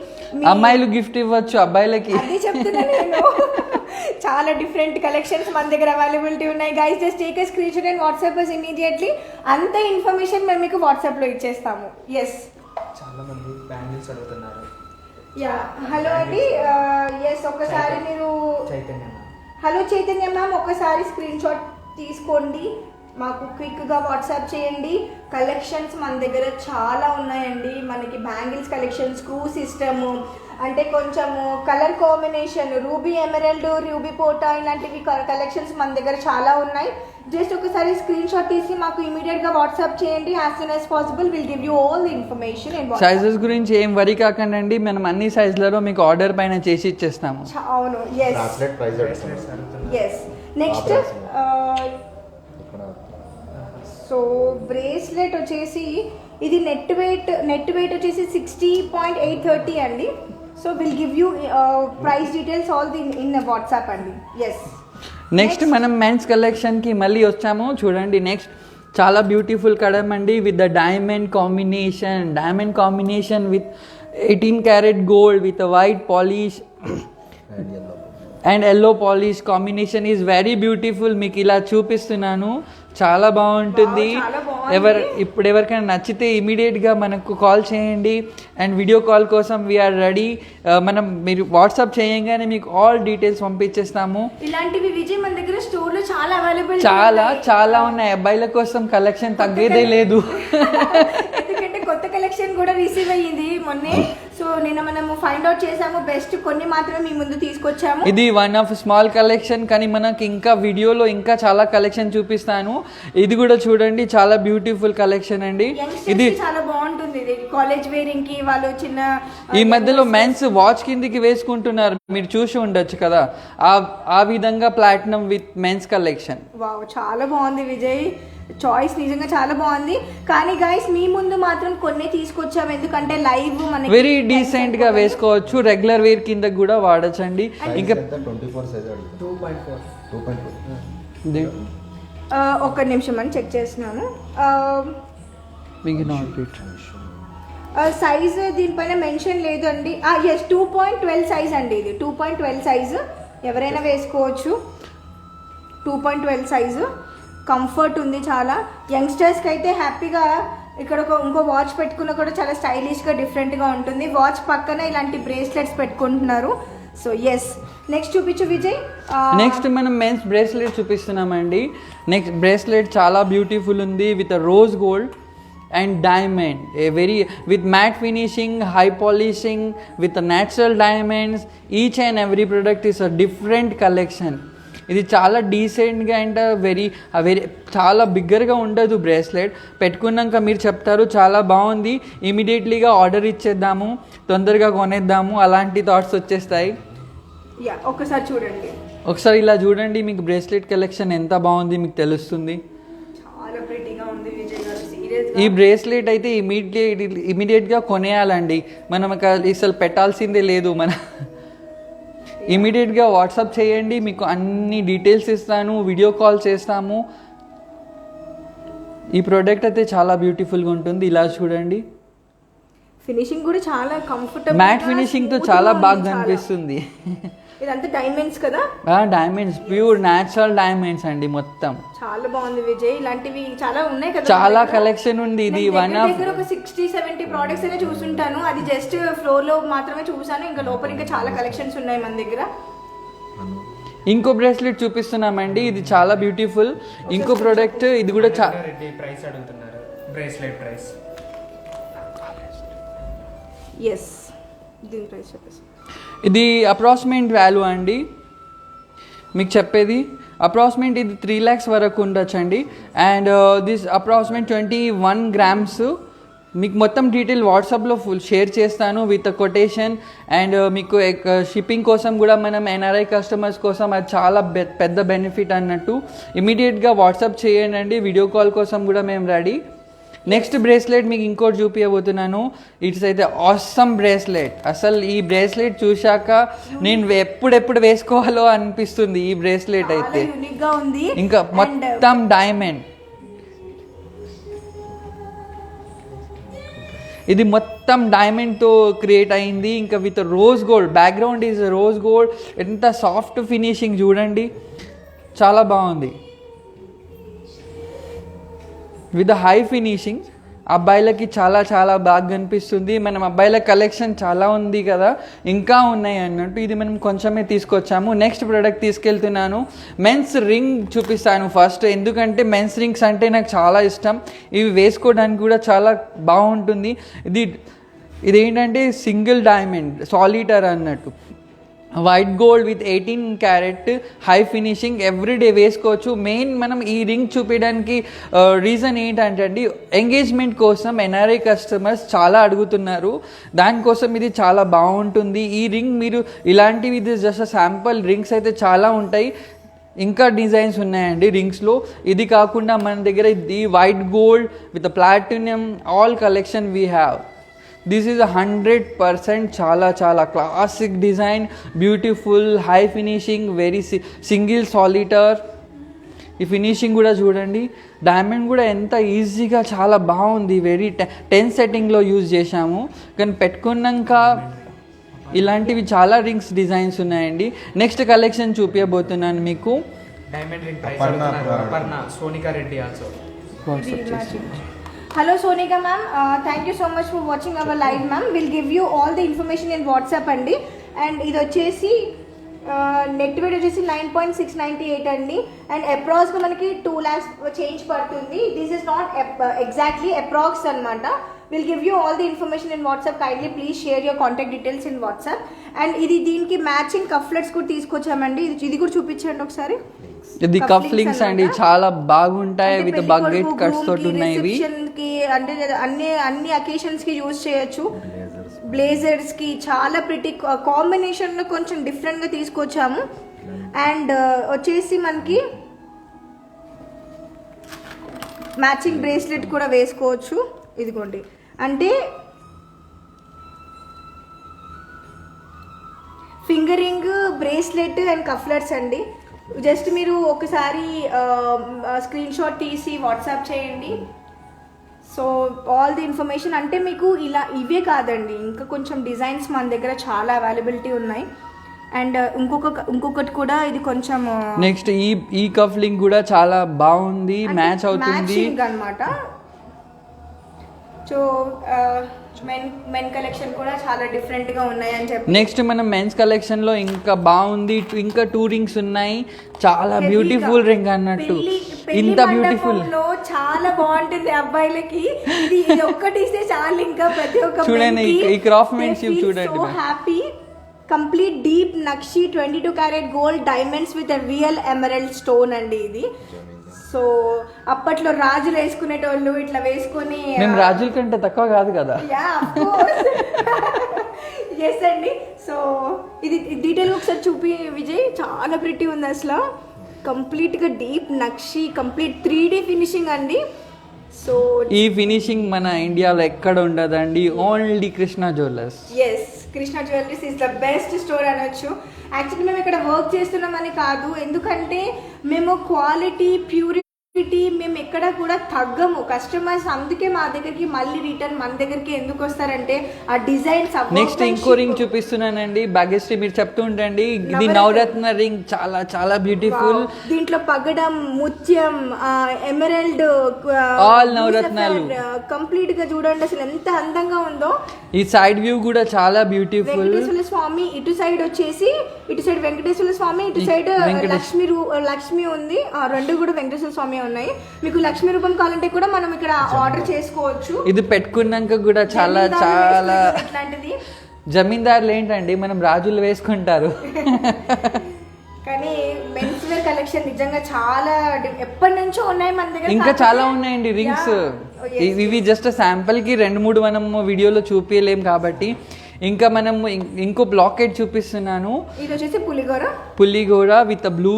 అమ్మాయిలు గిఫ్ట్ ఇవ్వచ్చు అబ్బాయిలకి. అదే చెప్తున్నా నేను, చాలా డిఫరెంట్ కలెక్షన్స్ మన దగ్గర అవైలబిలిటీ ఉన్నాయి. Guys just take a screen shot and WhatsApp us immediately. అంత ఇన్ఫర్మేషన్ మేము మీకు వాట్సాప్లో ఇచ్చేస్తాము. ఎస్, చాలా మంది బ్యాంగిల్స్ అడుగుతున్నారు. యా, హలో అండి. ఎస్, ఒకసారి మీరు చైతన్య హలో చైతన్య మ్యామ్, ఒకసారి స్క్రీన్ షాట్ తీసుకోండి, మాకు క్విక్గా వాట్సాప్ చేయండి. కలెక్షన్స్ మన దగ్గర చాలా ఉన్నాయండి. మనకి బ్యాంగిల్స్ కలెక్షన్, స్క్రూ సిస్టము, అంటే కొంచెము colour combination, ruby emerald, ruby పోటా, ఇలాంటివి కలెక్షన్స్ మన దగ్గర చాలా ఉన్నాయి. జస్ట్ ఒకసారి స్క్రీన్ షాట్ తీసి మాకు ఇమీడియట్గా వాట్సాప్ చేయండి. As soon as possible will give you all the information. Sizes గురించి ఏం వరి కాకండి, మనం అన్ని సైజులలో మీకు ఆర్డర్ పైన చేసి ఇచ్చేస్తాము. అవును, yes translate price yes. Next so bracelet వచ్చేసి ఇది నెట్ వెయిట్ వచ్చేసి 60.830 అండి. So will give you price details all in WhatsApp అండి. ఎస్, నెక్స్ట్ మనం మెన్స్ కలెక్షన్కి మళ్ళీ వచ్చాము. చూడండి, నెక్స్ట్ చాలా బ్యూటిఫుల్ కడమ్ అండి with the diamond combination with 18 carat gold with white polish and yellow polish combination is very beautiful. మీకు ఇలా చూపిస్తున్నాను, చాలా బాగుంటుంది. Wow, చాలా బాగుంది. ఇప్పుడు ఎవరికైనా నచ్చితే ఇమీడియట్గా మనకు కాల్ చేయండి, అండ్ వీడియో కాల్ కోసం వీఆర్ రెడీ. మీరు వాట్సాప్ చేయగానే మీకు ఆల్ డీటెయిల్స్ పంపించేస్తాము. ఇలాంటివి విజయ్ మన దగ్గర స్టోర్ లో చాలా అవైలబుల్, చాలా ఉన్నాయి. అబ్బాయిల కోసం కలెక్షన్ తగ్గేదే లేదు. ఎందుకంటే కొత్త కలెక్షన్ కూడా రిసీవ్ అయ్యింది మొన్నే. సో నిన్న మనము ఫైండ్ అవుట్ చేసాము, బెస్ట్ కొన్ని మాత్రమే మీ ముందు తీసుకొచ్చాము. ఇది వన్ ఆఫ్ స్మాల్ కలెక్షన్, కానీ మనకి ఇంకా వీడియోలో ఇంకా చాలా కలెక్షన్ చూపిస్తాను. ఇది కూడా చూడండి, చాలా బ్యూటిఫుల్ కలెక్షన్ అండి. ఇది చాలా బాగుంటుంది, ఇది కాలేజ్ వేరింగ్ కి వాళ్ళు చిన్న ఈ మధ్యలో మెన్స్ వాచ్ కిందికి వేసుకుంటున్నారు, మీరు చూసి ఉండొచ్చు కదా. ఆ విధంగా platinum with men's collection. Wow, చాలా బాగుంది విజయ్, చాయిస్ నిజంగా చాలా బాగుంది. కానీ గైస్ మీ ముందు మాత్రం కొన్ని తీసుకొచ్చాము, ఎందుకంటే లైవ్ మనకి వెరీ డీసెంట్ గా వేసుకోవచ్చు, రెగ్యులర్ వేర్ కింద కూడా వాడచ్చండి. ఇంకా 24 సైజ్ 2.4 ఒక్క నిమిషం అని చెక్ చేస్తున్నాను. సైజ్ దీనిపైన మెన్షన్ లేదు అండి. ఎస్, 2.12 సైజ్ అండి, ఇది 2.12 సైజు, ఎవరైనా వేసుకోవచ్చు. 2.12 సైజు, కంఫర్ట్ ఉంది చాలా. యంగ్స్టర్స్కి అయితే హ్యాపీగా ఇక్కడ ఇంకో వాచ్ పెట్టుకున్నా కూడా చాలా స్టైలిష్గా డిఫరెంట్గా ఉంటుంది. వాచ్ పక్కన ఇలాంటి బ్రేస్లెట్స్ పెట్టుకుంటున్నారు. సో ఎస్, నెక్స్ట్ చూపించు విజయ్. నెక్స్ట్ మనం మెన్స్ బ్రేస్లెట్ చూపిస్తున్నామండి. నెక్స్ట్ బ్రేస్లెట్ చాలా బ్యూటిఫుల్ ఉంది with rose gold and diamond, a very with matte finishing, high polishing with natural diamonds. Each and every product is a different collection. ఇది చాలా డీసెంట్గా and very very చాలా బిగ్గర్గా ఉండదు bracelet. పెట్టుకున్నాక మీరు చెప్తారు చాలా బాగుంది, ఇమీడియట్లీగా ఆర్డర్ ఇచ్చేద్దాము, తొందరగా కొనేద్దాము అలాంటి థాట్స్ వచ్చేస్తాయి. ఒకసారి చూడండి, ఒకసారి ఇలా చూడండి, మీకు బ్రేస్లెట్ కలెక్షన్ ఎంత బాగుంది మీకు తెలుస్తుంది. చాలా ప్రిటీగా ఉంది విజయ్ గారు, సీరియస్. ఈ బ్రేస్లెట్ అయితే ఇమీడియట్గా కొనేయాలండి, మనం అసలు పెట్టాల్సిందే లేదు. ఇమీడియట్గా వాట్సాప్ చేయండి, మీకు అన్ని డీటెయిల్స్ ఇస్తాను, వీడియో కాల్ చేస్తాము. ఈ ప్రోడక్ట్ అయితే చాలా బ్యూటిఫుల్గా ఉంటుంది. ఇలా చూడండి, ఫినిషింగ్ కూడా చాలా కంఫర్టబుల్, మ్యాట్ ఫినిషింగ్తో చాలా బాగా కనిపిస్తుంది. ఇదంతా డైమండ్స్ కదా? డైమండ్స్, ప్యూర్ న్యాచురల్ డైమండ్స్ అండి మొత్తం. చాలా బాగుంది విజయ్, ఇలాంటివి చాలా ఉన్నాయి కదా, చాలా కలెక్షన్ ఉంది. ఇది వన్ ఆఫ్ ఒక 60-70 ప్రోడక్ట్స్ అయినా చూసుంటాను, అది జస్ట్ ఫ్లోర్ లో మాత్రమే చూసాను, ఇంకా లోపల ఇంకా చాలా కలెక్షన్స్ ఉన్నాయి మన దగ్గర. ఇంకో బ్రేస్లెట్ చూపిస్తున్నామండి, ఇది చాలా బ్యూటిఫుల్. ఇంకో ప్రోడక్ట్ ఇది కూడా ప్రైస్ అడుగుతున్నారు, బ్రేస్లెట్ ప్రైస్. ఎస్, దీని ప్రైస్ చెప్పేసి ఇది అప్రాక్సిమేట్ వాల్యూ అండి, మీకు చెప్పేది అప్రాక్సిమేట్ ఇది 3 lakhs వరకు ఉండొచ్చండి. And this approximate 21 grams. మీకు మొత్తం డీటెయిల్ వాట్సాప్లో ఫుల్ షేర్ చేస్తాను విత్ కొటేషన్. అండ్ మీకు షిప్పింగ్ కోసం కూడా మనం NRI కస్టమర్స్ కోసం అది చాలా పెద్ద బెనిఫిట్ అన్నట్టు. ఇమీడియట్గా వాట్సాప్ చేయండి, వీడియో కాల్ కోసం కూడా మేము రెడీ. నెక్స్ట్ బ్రేస్లెట్ మీకు ఇంకోటి చూపించబోతున్నాను. ఇట్స్ అయితే ఆసమ్ బ్రేస్లెట్. అసలు ఈ బ్రేస్లెట్ చూశాక నేను ఎప్పుడెప్పుడు వేసుకోవాలో అనిపిస్తుంది. ఈ బ్రేస్లెట్ అయితే ఇంకా మొత్తం డైమండ్, ఇది మొత్తం డైమండ్తో క్రియేట్ అయింది. ఇంకా with rose gold, background is rose gold. ఎంత సాఫ్ట్ ఫినిషింగ్ చూడండి, చాలా బాగుంది. విత్ హై ఫినిషింగ్, అబ్బాయిలకి చాలా చాలా బాగా కనిపిస్తుంది. మనం అబ్బాయిల కలెక్షన్ చాలా ఉంది కదా, ఇంకా ఉన్నాయి అన్నట్టు. ఇది మనం కొంచెమే తీసుకొచ్చాము. నెక్స్ట్ ప్రోడక్ట్ తీసుకెళ్తున్నాను, మెన్స్ రింగ్ చూపిస్తాను ఫస్ట్. ఎందుకంటే మెన్స్ రింగ్స్ అంటే నాకు చాలా ఇష్టం, ఇవి వేసుకోవడానికి కూడా చాలా బాగుంటుంది. ఇదేంటంటే సింగిల్ డైమండ్ సాలిటర్ అన్నట్టు, white gold with 18 carat high finishing, everyday వేసుకోవచ్చు. మెయిన్ మనం ఈ రింగ్ చూపించడానికి రీజన్ ఏంటంటే అండి, ఎంగేజ్మెంట్ కోసం NRI కస్టమర్స్ చాలా అడుగుతున్నారు, దానికోసం ఇది చాలా బాగుంటుంది. ఈ రింగ్ మీరు ఇలాంటివి, ఇది జస్ట్ శాంపుల్ రింగ్స్ అయితే చాలా ఉంటాయి, ఇంకా డిజైన్స్ ఉన్నాయండి రింగ్స్లో. ఇది కాకుండా మన దగ్గర ఇది white gold with platinum all collection we have. This is 100% చాలా చాలా classic design, beautiful high finishing, very single solitaire. ఈ ఫినిషింగ్ కూడా చూడండి, డైమండ్ కూడా ఎంత ఈజీగా చాలా బాగుంది. వెరీ 10 settingలో యూజ్ చేశాము, కానీ పెట్టుకున్నాక ఇలాంటివి చాలా రింగ్స్ డిజైన్స్ ఉన్నాయండి. నెక్స్ట్ కలెక్షన్ చూపించబోతున్నాను మీకు. డైమండ్ రింగ్ ప్రైస్ అడుగుతున్నారు, Aparna Sonika Reddy also. Hello Sonika ma'am, thank you so much for watching our live ma'am. We'll give you all the information in WhatsApp అండి. అండ్ ఇది వచ్చేసి నెట్ వెయిట్ వచ్చేసి 9.698 అండి. And అప్రాక్స్గా మనకి 2 lakhs చేంజ్ పడుతుంది. This is not exactly approx అనమాట. Will give you all the information in WhatsApp. Kindly please share your contact details in WhatsApp. And ఇది దీనికి మ్యాచింగ్ కఫ్లెట్స్ కూడా తీసుకొచ్చామండి. ఇది కూడా చూపించండి ఒకసారి. ఇది కఫ్ లింక్స్ అండి, చాలా బాగుంటాయి విత్ బగ్గెట్ కట్స్ తోటి ఉన్నాయి ఇవి. అంటే అన్ని అకేషన్స్ కి యూజ్ చేయొచ్చు. బ్లేజర్స్ కి చాలా ప్రిటీ కాంబినేషన్ లో కొంచెం డిఫరెంట్ గా తీసుకొచ్చాము. అండ్ వచ్చేసి మనకి మ్యాచింగ్ బ్రేస్లెట్ కూడా వేసుకోవచ్చు. ఇదిగోండి, అంటే ఫింగరింగ్, బ్రేస్లెట్ అండ్ కఫ్లెట్స్ అండి. జస్ట్ మీరు ఒకసారి స్క్రీన్ షాట్ తీసి వాట్సాప్ చేయండి. సో ఆల్ ది ఇన్ఫర్మేషన్, అంటే మీకు ఇలా ఇవే కాదండి, ఇంకా కొంచెం డిజైన్స్ మన దగ్గర చాలా అవైలబిలిటీ ఉన్నాయి. అండ్ ఇంకొకటి కూడా, ఇది కొంచెం నెక్స్ట్ ఈ కఫ్ లింక్ కూడా చాలా బాగుంది, మ్యాచ్ అవుతుంది అనమాట. సో మెన్ కలెక్షన్ కూడా చాలా డిఫరెంట్ గా ఉన్నాయి అని చెప్పి. నెక్స్ట్ మనం మెన్స్ కలెక్షన్ లో ఇంకా బాగుంది, ఇంకా 2 rings ఉన్నాయి, చాలా బ్యూటిఫుల్ రింగ్ అన్నట్టు. ఇంత బ్యూటిఫుల్ చాలా బాగుంటుంది అబ్బాయిలకి. ఇది ఒక్కటి ఇస్తే చాలు, ఇంకా ప్రతి ఒక్క చూడండి ఈ క్రాఫ్ట్మెన్షిప్ చూడండి. Happy. Complete deep nakshi 22 carat gold diamonds with real emerald stone అండి ఇది. సో అప్పట్లో రాజులు వేసుకునేటోళ్ళు ఇట్లా వేసుకొని మేము రాజుల కంటే తక్కువ కాదు కదా. ఎస్ అండి. సో ఇది డీటెయిల్ ఒకసారి చూపి విజయ్, చాలా ప్రిటీ ఉంది అసలు. కంప్లీట్గా డీప్ నక్షి, కంప్లీట్ 3D ఫినిషింగ్ అండి. సో ఈ ఫినిషింగ్ మన ఇండియాలో ఎక్కడ ఉండదండి, only Krishna jewellers. Yes, Krishna jewelleries is the best store అనొచ్చు. యాక్చువల్లీ మేము ఇక్కడ వర్క్ చేస్తున్నామని కాదు, ఎందుకంటే మేము క్వాలిటీ ప్యూరిటీ మేము ఎక్కడ కూడా తగ్గము. కస్టమర్స్ అందుకే మా దగ్గరికి మళ్ళీ రిటర్న్ మన దగ్గరికి ఎందుకు వస్తారంటే ఆ డిజైన్స్. నెక్స్ట్ ఇంకో రింగ్ చూపిస్తున్నానండి, భాగ్యశ్రీ మీరు చెప్తూ ఉండండి. ఇది నవరత్న రింగ్, చాలా చాలా బ్యూటిఫుల్. దీంట్లో పగడం, ముత్యం, ఎమరల్డ్, ఆల్ నవరత్నాలు కంప్లీట్ గా చూడండి అసలు ఎంత అందంగా ఉందో. ఈ సైడ్ వ్యూ కూడా చాలా బ్యూటిఫుల్. వెంకటేశ్వర స్వామి ఇటు సైడ్ వచ్చేసి, ఇటు సైడ్ వెంకటేశ్వర స్వామి, ఇటు సైడ్ లక్ష్మి ఉంది. రెండు కూడా వెంకటేశ్వర స్వామి ఉన్నాయి. మీకు లక్ష్మీ రూపం కావాలంటే కూడా మనం ఇక్కడ ఆర్డర్ చేసుకోవచ్చు. ఇది పెట్టుకున్నాక కూడా చాలా చాలా ఇట్లాంటిది. జమీందారులు ఏంటండి, మనం రాజులు వేసుకుంటారు. కానీ మెన్స్ వేర్ కలెక్షన్ నిజంగా చాలా ఎప్పటి నుంచో ఉన్నాయి మన దగ్గర. ఇంకా చాలా ఉన్నాయండి రింగ్స్. ఇవి జస్ట్ శాంపుల్ కి 2-3 మనం వీడియోలో చూపించలేం కాబట్టి ఇంకా మనం ఇంకో బ్లాకెట్ చూపిస్తున్నాను. ఇది వచ్చేసి పులిగోర with blue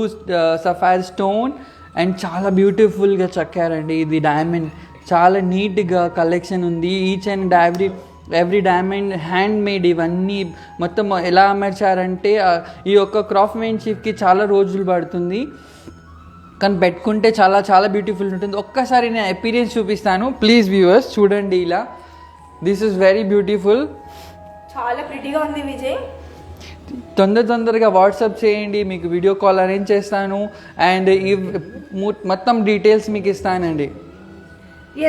sapphire stone and చాలా బ్యూటిఫుల్గా చెక్కారండి. ఇది డైమండ్, చాలా నీట్గా కలెక్షన్ ఉంది. Each and every diamond handmade. ఇవన్నీ మొత్తం ఎలా అమర్చారంటే ఈ యొక్క క్రాఫ్ట్మెన్షిప్కి చాలా రోజులు పడుతుంది, కానీ పెట్టుకుంటే చాలా చాలా బ్యూటిఫుల్ ఉంటుంది. ఒక్కసారి నేను ఎపీరియన్స్ చూపిస్తాను, ప్లీజ్ వ్యూవర్స్ చూడండి. ఇలా దిస్ ఇస్ వెరీ బ్యూటిఫుల్, చాలా ప్రిటీగా ఉంది విజయ్. తొందరగా వాట్సాప్ చేయండి, మీకు వీడియో కాల్ అరేంజ్ చేస్తాను అండ్ ఈ మొత్తం డీటెయిల్స్ మీకు ఇస్తానండి.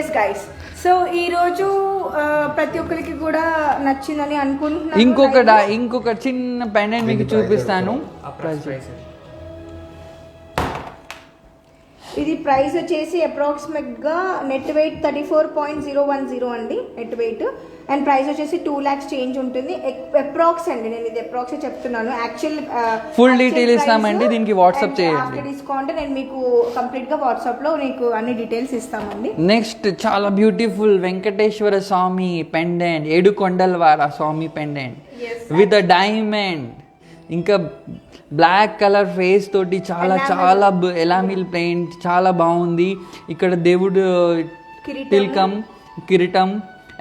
ఎస్ గైస్, సో ఈరోజు ప్రతి ఒక్కరికి కూడా నచ్చిందని అనుకుంటున్నాను. ఇంకొక చిన్న పెండెంట్ మీకు చూపిస్తాను. ఇది ప్రైస్ వచ్చేసి అప్రాక్సిమేట్గా నెట్ వెయిట్ 34.010 అండి నెట్ వెయిట్. అండ్ ప్రైస్ వచ్చేసి 2 lakhs చేంజ్ ఉంటుంది. అప్రాక్స్ అండి, నేను ఇది అప్రాక్స్ చెప్తున్నాను. యాక్చువల్ ఫుల్ డీటెయిల్ ఇస్తామండి, దీనికి వాట్సాప్ చేయండి. ఆఫ్టర్ డిస్కౌంట్ నేను మీకు కంప్లీట్గా వాట్సాప్లో నీకు అన్ని డీటెయిల్స్ ఇస్తామండి. నెక్స్ట్ చాలా బ్యూటిఫుల్ వెంకటేశ్వర స్వామి పెండెంట్, 7 కొండలవార Swami pendant with a diamond, ఇంకా బ్లాక్ కలర్ ఫేస్ తోటి చాలా చాలా ఎలామిల్ పెయింట్, చాలా బాగుంది. ఇక్కడ దేవుడు కిరీటం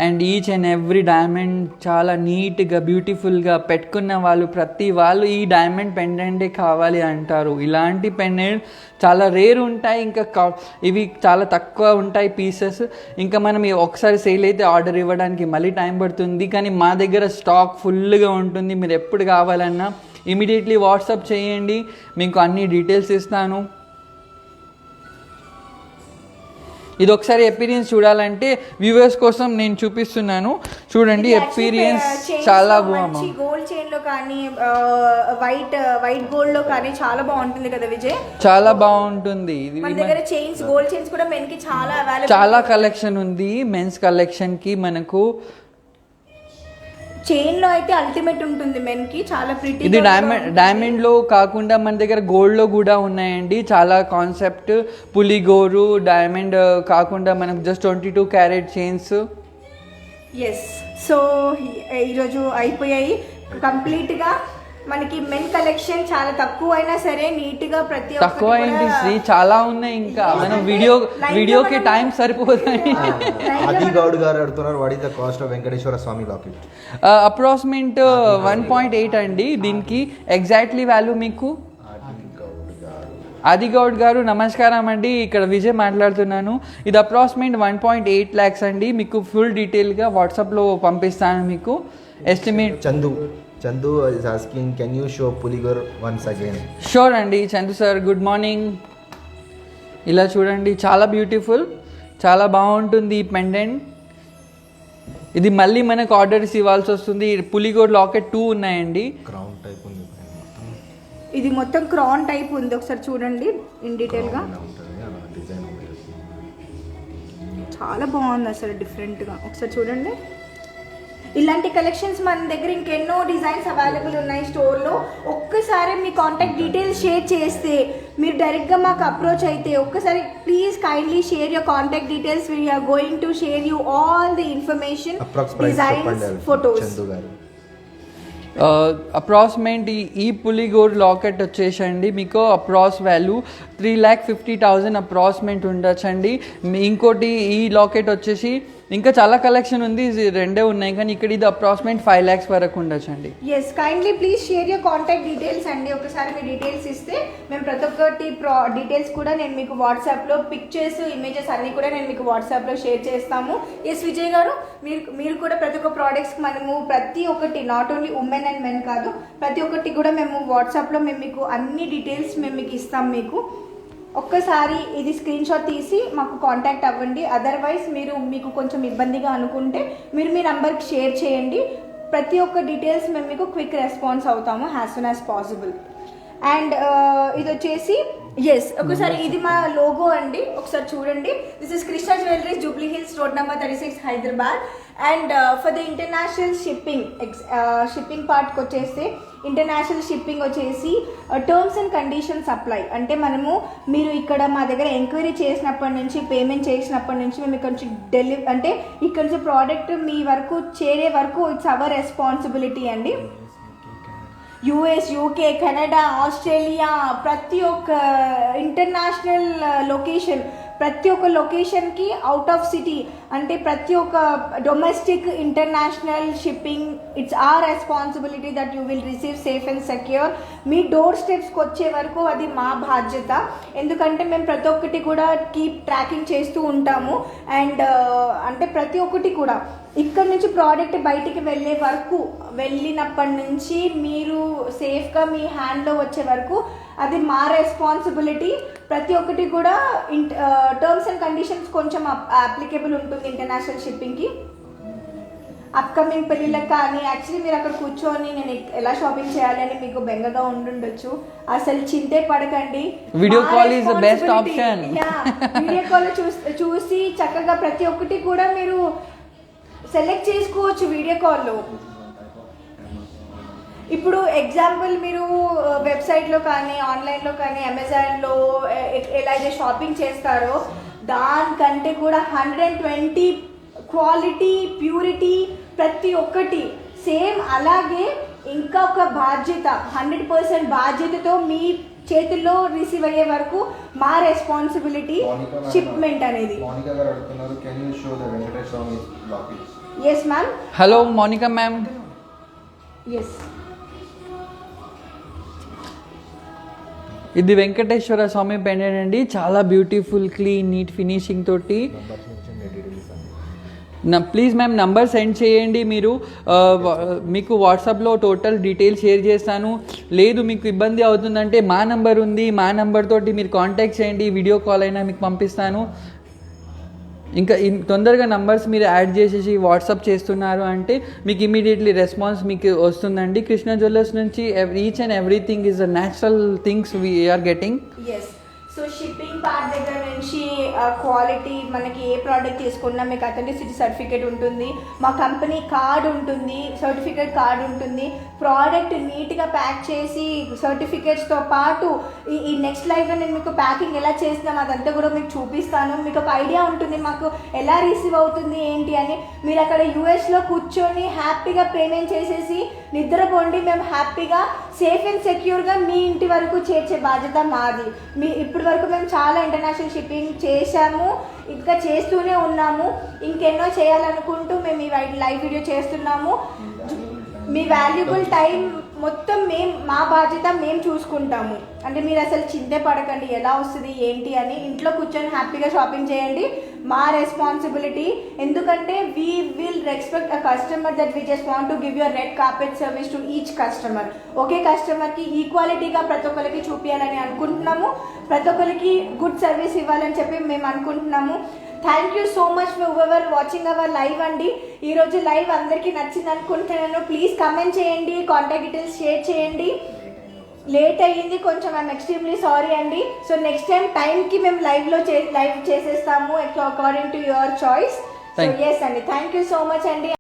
and each and every diamond చాలా నీట్గా బ్యూటిఫుల్గా పెట్టుకున్న వాళ్ళు ప్రతి వాళ్ళు ఈ డైమండ్ పెండెంటే కావాలి అంటారు. ఇలాంటి పెండెంట్ చాలా రేర్ ఉంటాయి, ఇంకా ఇవి చాలా తక్కువ ఉంటాయి పీసెస్. ఇంకా మనం ఒకసారి సేల్ అయితే ఆర్డర్ ఇవ్వడానికి మళ్ళీ టైం పడుతుంది, కానీ మా దగ్గర స్టాక్ ఫుల్గా ఉంటుంది. మీరు ఎప్పుడు కావాలన్నా ఇమీడియట్లీ వాట్సాప్ చేయండి, మీకు అన్ని డీటెయిల్స్ ఇస్తాను. ఇది ఒకసారి ఎపీరియన్స్ చూడాలంటే వ్యూవర్స్ కోసం నేను చూపిస్తున్నాను, చూడండి. ఎపీరియన్స్ చాలా బాగుంది. గోల్డ్ చైన్ లో కానీ వైట్ గోల్డ్ లో కానీ చాలా బాగుంటుంది కదా విజయ్. చాలా బాగుంటుంది. మన దగ్గర చైన్స్, గోల్డ్ చైన్స్ కూడా మెన్ కి చాలా అవైలబుల్, చాలా కలెక్షన్ ఉంది. మెన్స్ కలెక్షన్ కి మనకు చైన్ లో అయితే అల్టిమేట్ ఉంటుంది మెన్ కి, చాలా ప్రిటీ. ఇది డైమండ్ లో కాకుండా మన దగ్గర గోల్డ్ లో కూడా ఉన్నాయండి. చాలా కాన్సెప్ట్ పులిగోరు డైమండ్ కాకుండా మనకు just 22 carat chains. Yes, so ఈరోజు అయిపోయాయి కంప్లీట్గా. మనకి మెన్ కలెక్షన్ చాలా తక్కువ అయినా సరే నీట్ గా ప్రతి తక్కువ అయింది శ్రీ, చాలా ఉన్నాయి. ఇంకా మనం వీడియోకి టైం సరిపోతుంది. ఆదిగౌడ్ గారు అడుగుతున్నారు, what is the cost of Venkateswara Swami locket? Approximate 1.8 అండి. దీనికి ఎగ్జాక్ట్లీ వాల్యూ మీకు ఆదిగౌడ్ గారు నమస్కారం అండి, ఇక్కడ విజయ్ మాట్లాడుతున్నాను. ఇది అప్రాక్సిమేట్ 1.8 lakhs అండి. మీకు ఫుల్ డీటెయిల్గా వాట్సాప్లో పంపిస్తాను మీకు estimate. Chandu is asking, can you show Puligor once again? Sure అండి చందు సార్, గుడ్ మార్నింగ్. ఇలా చూడండి, చాలా బ్యూటిఫుల్, చాలా బాగుంటుంది ఈ పెండెంట్. ఇది మళ్ళీ మనకు ఆర్డర్స్ ఇవ్వాల్సి వస్తుంది. పులిగోర్ లాకెట్ 2 ఉన్నాయండి. క్రౌన్ టైప్ ఉంది, ఇది మొత్తం క్రాన్ టైప్ ఉంది. ఒకసారి చూడండి ఇన్ డీటెయిల్ గా, చాలా బాగుంది అసలు, డిఫరెంట్ గా. ఒకసారి చూడండి, ఇలాంటి కలెక్షన్స్ మన దగ్గర ఇంకెన్నో డిజైన్స్ అవైలబుల్ ఉన్నాయి స్టోర్లో. ఒక్కసారి మీ కాంటాక్ట్ డీటెయిల్స్ షేర్ చేస్తే, మీరు డైరెక్ట్గా మాకు అప్రోచ్ అయితే, ఒక్కసారి please kindly share your contact details. We're going to share you all the information, designs, photos. Approximate ఈ పులిగోర్ లాకెట్ వచ్చేసండి మీకు అప్రాక్స్ వాల్యూ 3,50,000 అప్రాక్సిమేట్ ఉండొచ్చండి. ఇంకోటి ఈ లాకెట్ వచ్చేసి ఇంకా చాలా కలెక్షన్ ఉంది, ఇది రెండే ఉన్నాయి కానీ ఇక్కడ ఇది అప్రాక్సిమేట్ 5 lakhs వరకు ఉండొచ్చండి. Yes, kindly please share your contact details అండి. ఒకసారి మీ డీటెయిల్స్ ఇస్తే మేము ప్రతి ఒక్కటి డీటెయిల్స్ కూడా నేను మీకు వాట్సాప్లో పిక్చర్స్, ఇమేజెస్ అన్నీ కూడా నేను మీకు వాట్సాప్లో షేర్ చేస్తాము. ఎస్ విజయ్ గారు, మీరు కూడా ప్రతి ఒక్క ప్రోడక్ట్స్కి మనము ప్రతి ఒక్కటి, not only women and men కాదు, ప్రతి ఒక్కటి కూడా మేము వాట్సాప్లో మేము మీకు అన్ని డీటెయిల్స్ మేము మీకు ఇస్తాం. మీకు ఒక్కసారి ఇది స్క్రీన్ షాట్ తీసి మాకు కాంటాక్ట్ అవ్వండి. అదర్వైజ్ మీకు కొంచెం ఇబ్బందిగా అనుకుంటే మీరు మీ నంబర్కి షేర్ చేయండి. ప్రతి ఒక్క డీటెయిల్స్ మేము మీకు క్విక్ రెస్పాన్స్ అవుతాము as soon as possible. And ఇది వచ్చేసి ఒకసారి ఇది మా లోగో అండి, ఒకసారి చూడండి. This is Krishna jewelleries, Jubilee hills, road number 36, Hyderabad. And for the international shipping పార్ట్కి వచ్చేస్తే, ఇంటర్నేషనల్ షిప్పింగ్ వచ్చేసి టర్మ్స్ అండ్ కండిషన్స్ అప్లై. అంటే మీరు ఇక్కడ మా దగ్గర ఎంక్వైరీ చేసినప్పటి నుంచి, పేమెంట్ చేసినప్పటి నుంచి మేము ఇక్కడ నుంచి అంటే ఇక్కడ నుంచి ప్రోడక్ట్ మీ వరకు చేరే వరకు ఇట్స్ అవర్ రెస్పాన్సిబిలిటీ అండి. యుఎస్, యూకే, కెనడా, ఆస్ట్రేలియా, ప్రతి ఒక్క ఇంటర్నేషనల్ లొకేషన్, ప్రతి ఒక్క లొకేషన్కి అవుట్ ఆఫ్ సిటీ, అంటే ప్రతి ఒక్క domestic, international shipping it's our responsibility that you will receive safe and secure. మీ డోర్ స్టెప్స్కి వచ్చే వరకు అది మా బాధ్యత. ఎందుకంటే మేము ప్రతి ఒక్కటి కూడా కీప్ ట్రాకింగ్ చేస్తూ ఉంటాము. అండ్ అంటే ప్రతి ఒక్కటి కూడా ఇక్కడ నుంచి ప్రోడక్ట్ బయటికి వెళ్ళే వరకు, వెళ్ళినప్పటి నుంచి మీరు సేఫ్గా మీ హ్యాండ్లో వచ్చే వరకు అది మా రెస్పాన్సిబిలిటీ. ప్రతి ఒక్కటి కూడా టర్మ్స్ అండ్ కండిషన్స్ కొంచెం అప్లికేబుల్ ఉంటుంది ఇంటర్నేషనల్ షిప్పింగ్కి. అప్కమింగ్ పెళ్ళిళ్ళకి కానీ యాక్చువల్లీ మీరు అక్కడ కూర్చొని నేను ఎలా షాపింగ్ చేయాలి అని మీకు బెంగగా ఉండుండొచ్చు. అసలు చింతే పడకండి, video call is the best option. Video call చూసి చక్కగా ప్రతి ఒక్కటి కూడా మీరు సెలెక్ట్ చేసుకోవచ్చు వీడియో కాల్లో. ఇప్పుడు ఎగ్జాంపుల్ మీరు వెబ్సైట్లో కానీ, ఆన్లైన్లో కానీ, అమెజాన్లో ఎలా అయితే షాపింగ్ చేస్తారో దానికంటే కూడా 120 క్వాలిటీ, ప్యూరిటీ, ప్రతి ఒక్కటి సేమ్. అలాగే ఇంకా ఒక బాధ్యత, 100% బాధ్యతతో మీ చేతుల్లో రిసీవ్ అయ్యే వరకు మా రెస్పాన్సిబిలిటీ షిప్మెంట్ అనేది. Yes ma'am. Hello Monika ma'am. Yes, ఇది వెంకటేశ్వర స్వామి పెండెంట్ అండి, చాలా బ్యూటిఫుల్, క్లీన్, నీట్ ఫినిషింగ్ తోటి. ప్లీజ్ మ్యామ్ నంబర్ సెండ్ చేయండి. మీకు వాట్సాప్లో టోటల్ డీటెయిల్స్ షేర్ చేస్తాను. లేదు మీకు ఇబ్బంది అవుతుందంటే మా నంబర్ ఉంది, మా నంబర్ తోటి మీరు కాంటాక్ట్ చేయండి, వీడియో కాల్ అయినా మీకు పంపిస్తాను. ఇంకా తొందరగా నంబర్స్ మీరు యాడ్ చేసేసి వాట్సాప్ చేస్తున్నారు అంటే మీకు ఇమీడియట్లీ రెస్పాన్స్ మీకు వస్తుందండి. కృష్ణ జ్యువెలర్స్ నుంచి each and everything is a natural things we're getting. Yes, so shipping part దగ్గర నుంచి క్వాలిటీ, మనకి ఏ ప్రోడక్ట్ తీసుకున్నా మీకు అథెంటిసిటీ సర్టిఫికేట్ ఉంటుంది, మా కంపెనీ కార్డ్ ఉంటుంది, సర్టిఫికేట్ కార్డ్ ఉంటుంది. ప్రోడక్ట్ నీట్గా ప్యాక్ చేసి సర్టిఫికేట్స్తో పాటు ఈ నెక్స్ట్ లైఫ్లో నేను మీకు ప్యాకింగ్ ఎలా చేసినాం అదంతా కూడా మీకు చూపిస్తాను. మీకు ఒక ఐడియా ఉంటుంది మాకు ఎలా రిసీవ్ అవుతుంది ఏంటి అని. మీరు అక్కడ యూఎస్లో కూర్చొని హ్యాపీగా పేమెంట్ చేసేసి నిద్రపోండి. మేము హ్యాపీగా సేఫ్ అండ్ సెక్యూర్గా మీ ఇంటి వరకు చేర్చే బాధ్యత మాది. ఇప్పటి వరకు మేము చాలా ఇంటర్నేషనల్ షిప్పింగ్ చేశాము, ఇంకా చేస్తూనే ఉన్నాము. ఇంకెన్నో చేయాలనుకుంటూ మేము ఈ లైవ్ వీడియో చేస్తున్నాము. మీ వాల్యుబుల్ టైం మొత్తం మా బాధ్యత మేము చూసుకుంటాము. అంటే మీరు అసలు చింతే పడకండి ఎలా వస్తుంది ఏంటి అని. ఇంట్లో కూర్చొని హ్యాపీగా షాపింగ్ చేయండి, మా రెస్పాన్సిబిలిటీ. ఎందుకంటే we will respect a customer that we just want to give your red carpet service to each customer. ఒకే కస్టమర్కి ఈక్వాలిటీగా ప్రతి ఒక్కరికి చూపించాలని అనుకుంటున్నాము, ప్రతి ఒక్కరికి గుడ్ సర్వీస్ ఇవ్వాలని చెప్పి మేము అనుకుంటున్నాము. Thank you so much for ever watching our live అండి. ఈరోజు లైవ్ అందరికీ నచ్చింది అనుకుంటున్నాను. ప్లీజ్ కమెంట్ చేయండి, కాంటాక్ట్ డీటెయిల్స్ షేర్ చేయండి. లేట్ అయ్యింది కొంచెం, ఐఎమ్ ఎక్స్ట్రీమ్లీ సారీ అండి. సో నెక్స్ట్ టైంకి మేము లైవ్ చేసేస్తాము according to your choice. So yes అండి, థ్యాంక్ యూ సో మచ్ అండి.